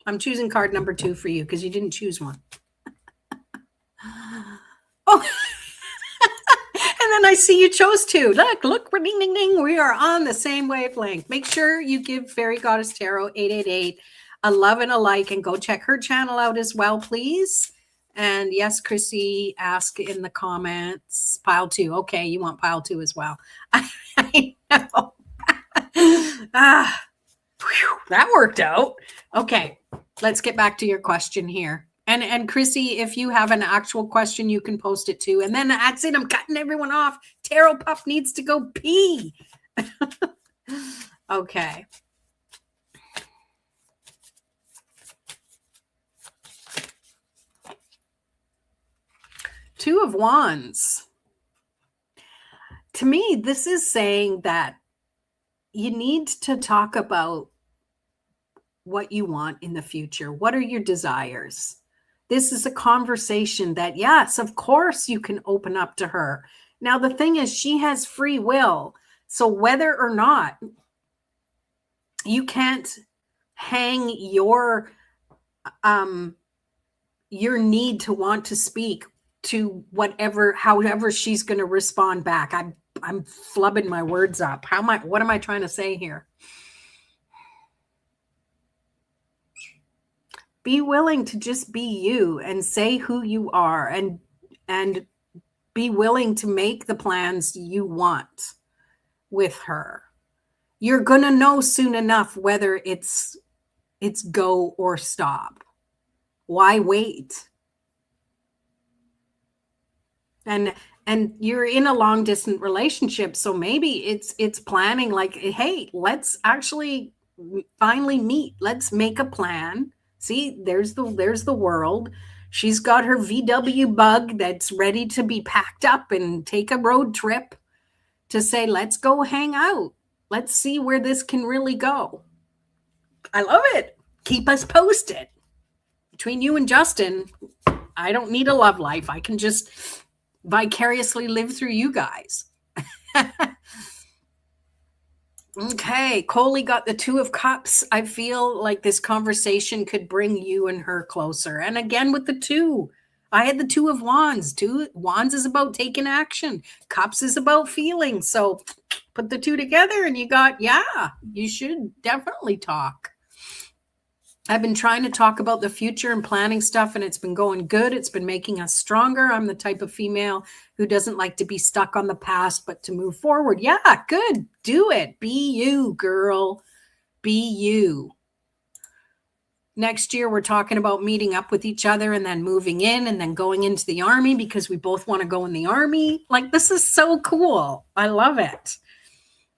I'm choosing card number 2 for you because you didn't choose one. Oh, and then I see you chose 2. Look, ding, ding, ding. We are on the same wavelength. Make sure you give Fairy Goddess Tarot 888 a love and a like, and go check her channel out as well, please. And yes, Chrissy, ask in the comments. Pile 2. Okay, you want pile 2 as well. I know. That worked out. Okay, let's get back to your question here. And Chrissy, if you have an actual question, you can post it too. And then that's it. I'm cutting everyone off. Tarot Pup needs to go pee. Okay. Two of Wands. To me, this is saying that you need to talk about what you want in the future. What are your desires? This is a conversation that, yes, of course you can open up to her. Now, the thing is, she has free will. So whether or not, you can't hang your need to want to speak to however she's going to respond back. I'm flubbing my words up. What am I trying to say here? Be willing to just be you and say who you are, and be willing to make the plans you want with her. You're going to know soon enough whether it's go or stop. Why wait? And you're in a long distance relationship, so maybe it's planning like, hey, let's actually finally meet. Let's make a plan. See, there's the world. She's got her VW bug that's ready to be packed up and take a road trip to say, let's go hang out. Let's see where this can really go. I love it. Keep us posted. Between you and Justin, I don't need a love life. I can just vicariously live through you guys. Okay, Coley got the 2 of Cups. I feel like this conversation could bring you and her closer. And again with the 2, I had the 2 of Wands. 2 Wands is about taking action. Cups is about feeling. So put the 2 together and you got, yeah, you should definitely talk. I've been trying to talk about the future and planning stuff, and it's been going good. It's been making us stronger. I'm the type of female who doesn't like to be stuck on the past, but to move forward. Yeah, good. Do it. Be you, girl. Be you. Next year, we're talking about meeting up with each other and then moving in and then going into the army because we both want to go in the army. Like, this is so cool. I love it.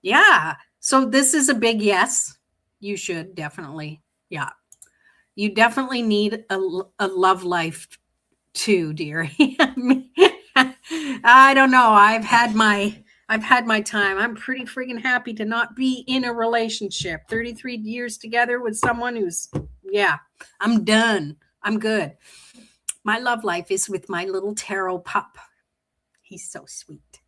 Yeah. So this is a big yes. You should definitely. Yeah. You definitely need a love life too, dearie. I don't know. I've had my time. I'm pretty freaking happy to not be in a relationship. 33 years together with someone who's, yeah, I'm done. I'm good. My love life is with my little tarot pup. He's so sweet.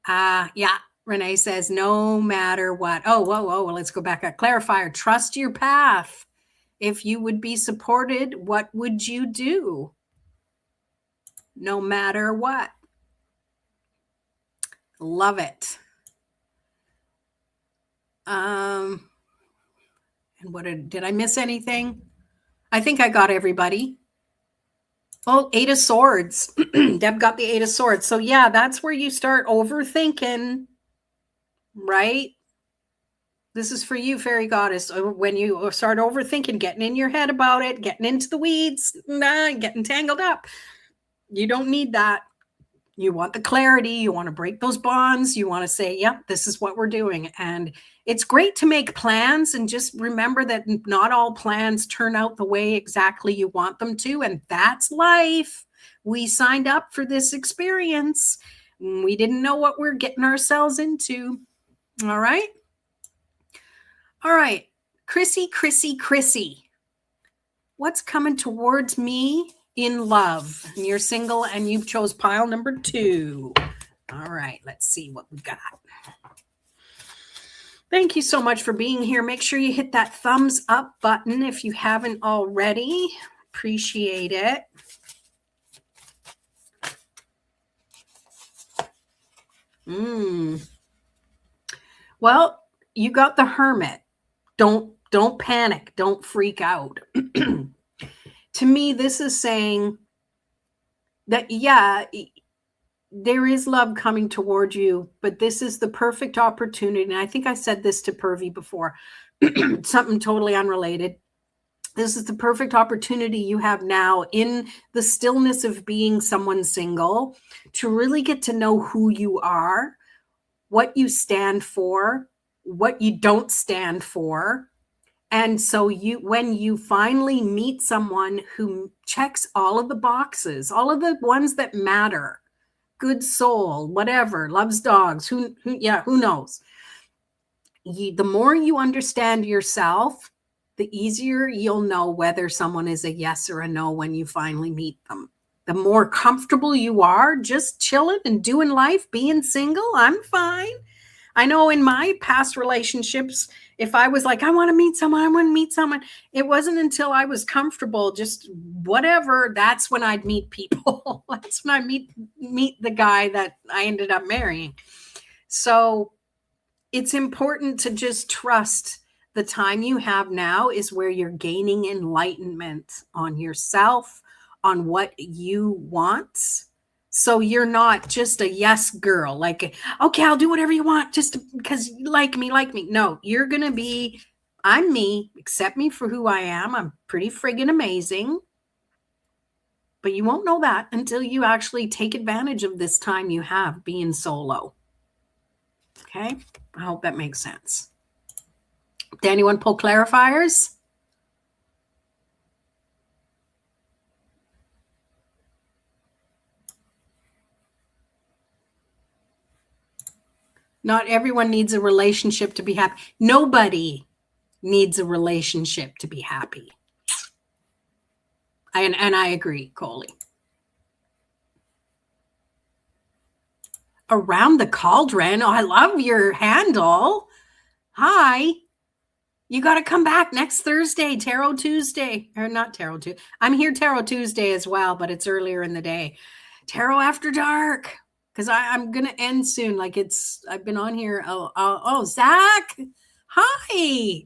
Yeah. Renee says, no matter what. Oh, whoa. Let's go back. A clarifier. Trust your path. If you would be supported, what would you do? No matter what. Love it. And what did I miss anything? I think I got everybody. Oh, 8 of Swords. Deb got the 8 of Swords. So yeah, that's where you start overthinking, right? This is for you, Fairy Goddess. When you start overthinking, getting in your head about it, getting into the weeds, getting tangled up. You don't need that. You want the clarity. You want to break those bonds. You want to say, yep, this is what we're doing. And it's great to make plans, and just remember that not all plans turn out the way exactly you want them to. And that's life. We signed up for this experience. We didn't know what we're getting ourselves into. All right. All right, Chrissy. What's coming towards me in love? And you're single and you chose pile number 2. All right, let's see what we got. Thank you so much for being here. Make sure you hit that thumbs up button if you haven't already. Appreciate it. Well, you got the Hermit. Don't panic. Don't freak out. To me, this is saying that, yeah, there is love coming toward you, but this is the perfect opportunity. And I think I said this to Purvi before, something totally unrelated. This is the perfect opportunity you have now in the stillness of being someone single to really get to know who you are, what you stand for, what you don't stand for. And so when you finally meet someone who checks all of the boxes, all of the ones that matter, good soul, whatever, loves dogs, who knows? The more you understand yourself, the easier you'll know whether someone is a yes or a no when you finally meet them. The more comfortable you are just chilling and doing life, being single, I'm fine. I know in my past relationships, if I was like, I want to meet someone, I want to meet someone, it wasn't until I was comfortable, just whatever, that's when I'd meet people. That's when I meet the guy that I ended up marrying. So it's important to just trust the time you have now is where you're gaining enlightenment on yourself, on what you want. So you're not just a yes girl, like, okay, I'll do whatever you want just because you like me. No, you're going to be, I'm me, accept me for who I am. I'm pretty friggin' amazing. But you won't know that until you actually take advantage of this time you have being solo. Okay? I hope that makes sense. Did anyone pull clarifiers? Not everyone needs a relationship to be happy. Nobody needs a relationship to be happy. And I agree, Coley. Around the Cauldron. Oh, I love your handle. Hi. You got to come back next Thursday, Tarot Tuesday. Or not Tarot Tuesday. I'm here Tarot Tuesday as well, but it's earlier in the day. Tarot After Dark. Because I'm going to end soon. Like I've been on here. Oh, Zach. Hi.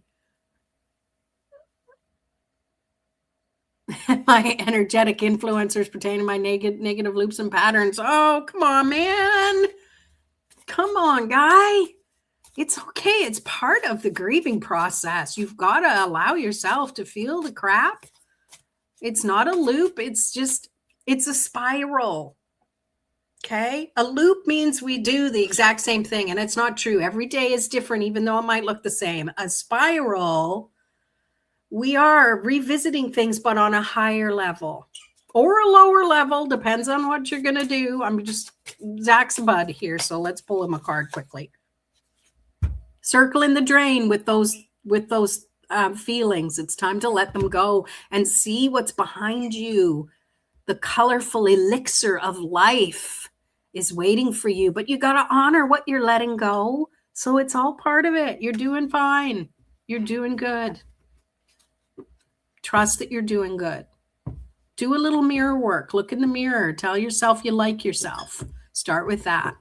My energetic influencers pertain to my negative loops and patterns. Oh, come on, man. Come on, guy. It's okay. It's part of the grieving process. You've got to allow yourself to feel the crap. It's not a loop. It's a spiral. Okay. A loop means we do the exact same thing, and it's not true. Every day is different, even though it might look the same. A spiral, we are revisiting things, but on a higher level or a lower level, depends on what you're going to do. I'm just Zach's bud here, so let's pull him a card quickly. Circle in the drain with those feelings. It's time to let them go and see what's behind you. The colorful elixir of life is waiting for you, but you got to honor what you're letting go. So it's all part of it. You're doing fine. You're doing good. Trust that you're doing good. Do a little mirror work. Look in the mirror. Tell yourself you like yourself. Start with that.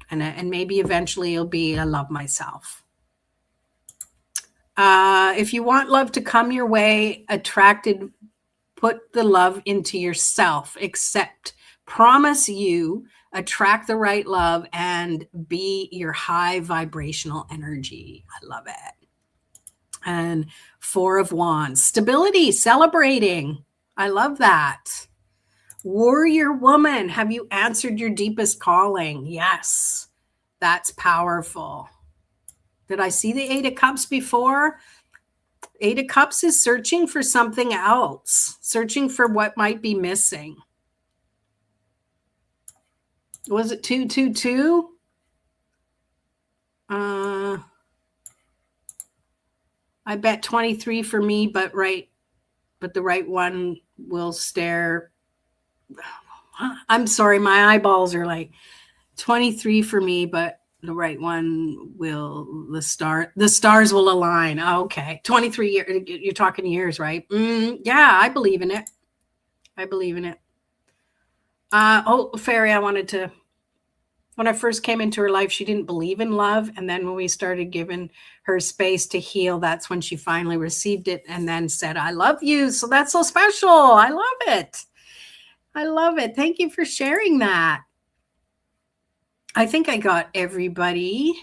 And maybe eventually it'll be, I love myself. If you want love to come your way, put the love into yourself. Promise you attract the right love and be your high vibrational energy. I love it. And 4 of Wands, stability, celebrating. I love that. Warrior woman, have you answered your deepest calling? Yes, that's powerful. Did I see the 8 of Cups before? 8 of Cups is searching for something else, searching for what might be missing. Was it 222? I bet 23 for me, but the right one will stare. I'm sorry, my eyeballs are like 23 for me, but the right one will, the stars will align. Okay. 23 years, you're talking years, right? Yeah, I believe in it. Fairy, when I first came into her life, she didn't believe in love. And then when we started giving her space to heal, that's when she finally received it and then said, I love you. So that's so special. I love it. Thank you for sharing that. I think I got everybody.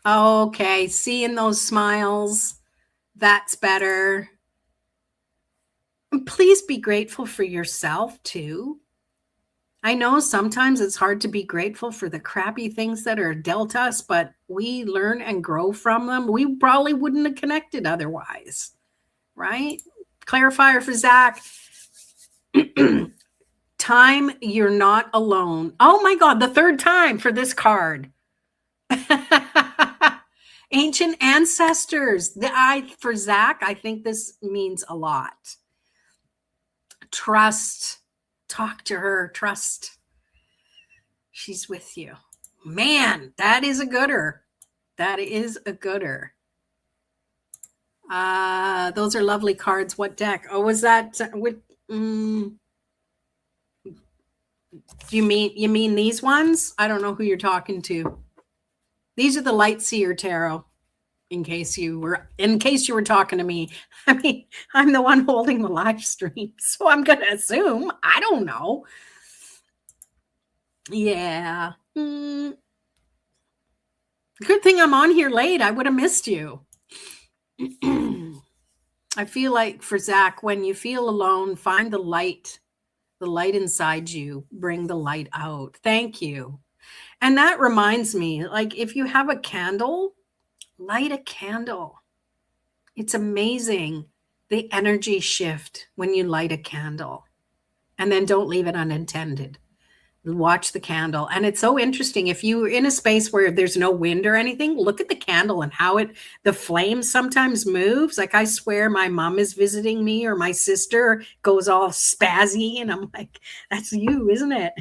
Okay, seeing those smiles, that's better. And please be grateful for yourself too. I know sometimes it's hard to be grateful for the crappy things that are dealt us, but we learn and grow from them. We probably wouldn't have connected otherwise, right? Clarifier for Zach. Time you're not alone. Oh my God, the 3rd time for this card. Ancient ancestors. For Zach, I think this means a lot. Trust. Talk to her. Trust. She's with you. Man, that is a gooder. That is a gooder. Those are lovely cards. What deck? Oh, was that with? You mean these ones? I don't know who you're talking to. These are the Light Seer Tarot. In case you were talking to me. I mean, I'm the one holding the live stream, so I'm gonna assume. I don't know. Yeah. Good thing I'm on here late. I would have missed you. I feel like for Zach, when you feel alone, find the light inside you, bring the light out. Thank you. And that reminds me, like, if you have a candle, light a candle. It's amazing the energy shift when you light a candle. And then don't leave it unattended. Watch the candle. And it's so interesting. If you're in a space where there's no wind or anything, look at the candle and how the flame sometimes moves. Like, I swear my mom is visiting me, or my sister goes all spazzy, and I'm like, that's you, isn't it?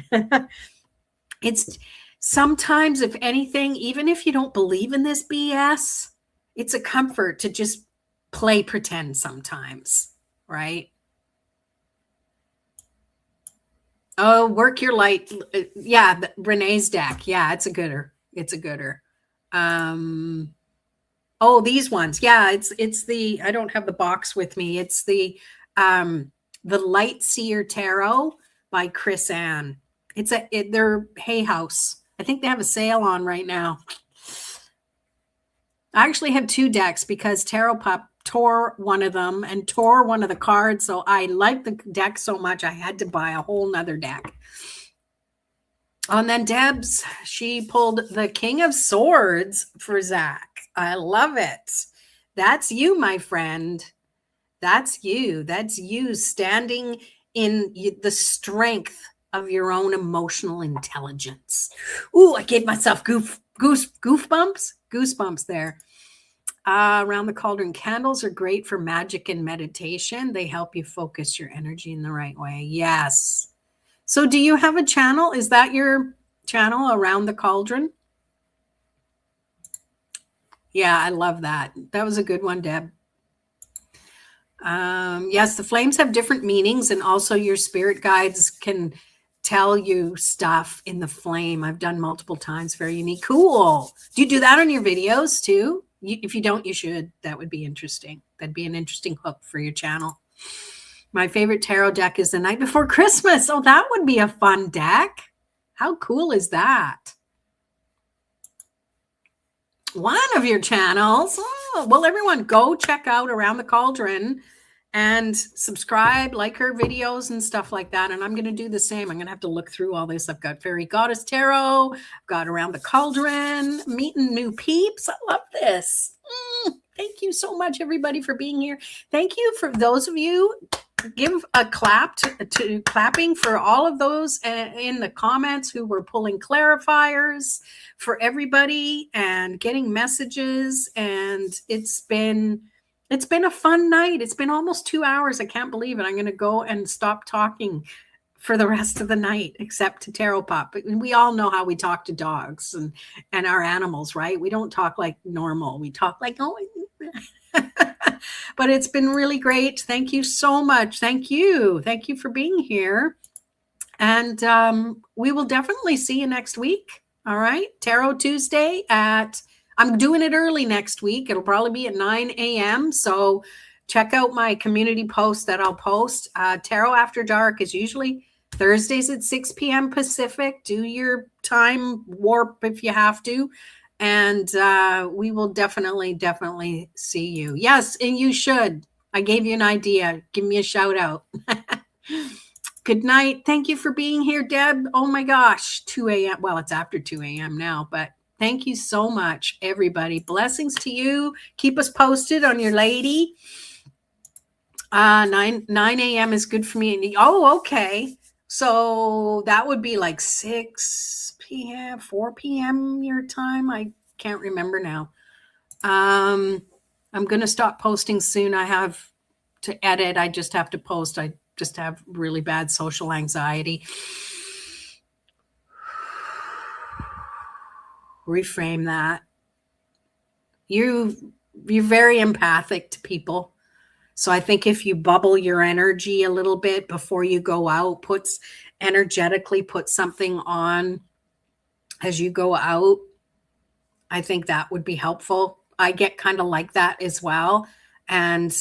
It's sometimes, if anything, even if you don't believe in this BS, it's a comfort to just play pretend sometimes, right? Oh, work your light. Yeah, Renee's deck. Yeah, it's a gooder. It's a gooder. Oh, these ones. Yeah, it's the, I don't have the box with me. It's the Light Seer Tarot by Chris Ann. They're Hay House. I think they have a sale on right now. I actually have two decks because Tarot Pop tore one of them and tore one of the cards. So I liked the deck so much, I had to buy a whole nother deck. And then Debs, she pulled the King of Swords for Zach. I love it. That's you, my friend. That's you. That's you standing in the strength of your own emotional intelligence. Ooh, I gave myself goosebumps there. Around the Cauldron, candles are great for magic and meditation. They help you focus your energy in the right way. Yes. So do you have a channel? Is that your channel, Around the Cauldron? Yeah, I love that. That was a good one, Deb. Yes, the flames have different meanings, and also your spirit guides can tell you stuff in the flame. I've done multiple times. Very unique. Cool. Do you do that on your videos too? If you don't, you should. That would be interesting. That'd be an interesting hook for your channel. My favorite tarot deck is The Night Before Christmas. Oh, that would be a fun deck. How cool is that? One of your channels. Oh, well, everyone go check out Around the Cauldron and subscribe, like her videos and stuff like that. And I'm going to do the same. I'm going to have to look through all this. I've got Fairy Goddess Tarot. I've got Around the Cauldron, meeting new peeps. I love this. Thank you so much, everybody, for being here. Thank you for those of you. Give a clap to clapping for all of those in the comments who were pulling clarifiers for everybody and getting messages. And it's been a fun night. It's been almost 2 hours. I can't believe it. I'm going to go and stop talking for the rest of the night, except to Tarot Pop. We all know how we talk to dogs and our animals, right? We don't talk like normal. We talk like, oh, but it's been really great. Thank you so much. Thank you. Thank you for being here. And we will definitely see you next week. All right. Tarot Tuesday I'm doing it early next week. It'll probably be at 9 a.m. So check out my community post that I'll post. Tarot After Dark is usually Thursdays at 6 p.m. Pacific. Do your time warp if you have to. And we will definitely see you. Yes, and you should. I gave you an idea. Give me a shout out. Good night. Thank you for being here, Deb. Oh my gosh, 2 a.m. Well, it's after 2 a.m. now, but thank you so much, everybody. Blessings to you. Keep us posted on your lady. 9 a.m. is good for me. Oh, okay. So that would be like 6 p.m., 4 p.m. your time. I can't remember now. I'm going to stop posting soon. I have to edit. I just have to post. I just have really bad social anxiety. Reframe that. You're very empathic to people. So I think if you bubble your energy a little bit before you go out, energetically put something on as you go out, I think that would be helpful. I get kind of like that as well. And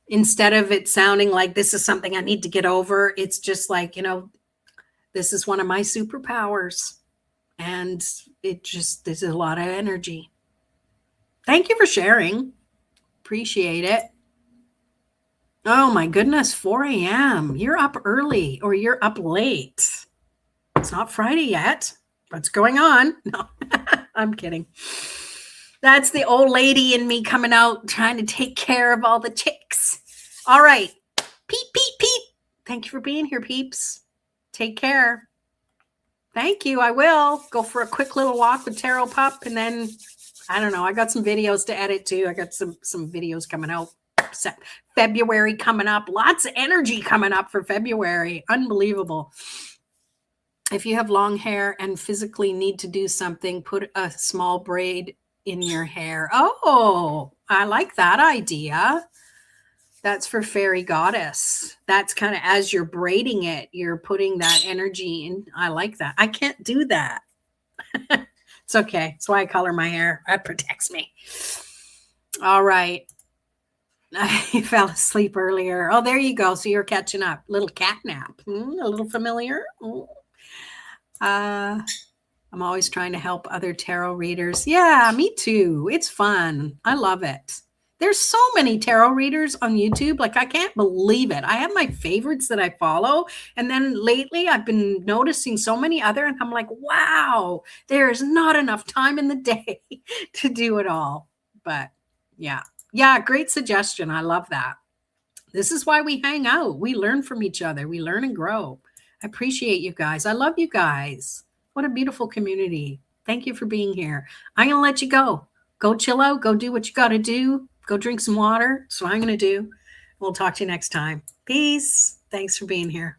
instead of it sounding like this is something I need to get over, it's just like, this is one of my superpowers. And there's a lot of energy. Thank you for sharing. Appreciate it. Oh my goodness, 4 a.m. You're up early or you're up late. It's not Friday yet. What's going on? No, I'm kidding. That's the old lady in me coming out trying to take care of all the chicks. All right. Peep, peep, peep. Thank you for being here, peeps. Take care. Thank you. I will go for a quick little walk with Tarot Pup. And then, I don't know, I got some videos to edit too. I got some videos coming out. February coming up. Lots of energy coming up for February. Unbelievable. If you have long hair and physically need to do something, put a small braid in your hair. Oh, I like that idea. That's for Fairy Goddess. That's kind of as you're braiding it, you're putting that energy in. I like that. I can't do that. It's okay. That's why I color my hair. That protects me. All right. I fell asleep earlier. Oh, there you go. So you're catching up. Little cat nap. A little familiar. I'm always trying to help other tarot readers. Yeah, me too. It's fun. I love it. There's so many tarot readers on YouTube. Like, I can't believe it. I have my favorites that I follow. And then lately I've been noticing so many other, and I'm like, wow, there's not enough time in the day to do it all. But yeah. Yeah, great suggestion. I love that. This is why we hang out. We learn from each other. We learn and grow. I appreciate you guys. I love you guys. What a beautiful community. Thank you for being here. I'm going to let you go. Go chill out. Go do what you got to do. Go drink some water. That's what I'm going to do. We'll talk to you next time. Peace. Thanks for being here.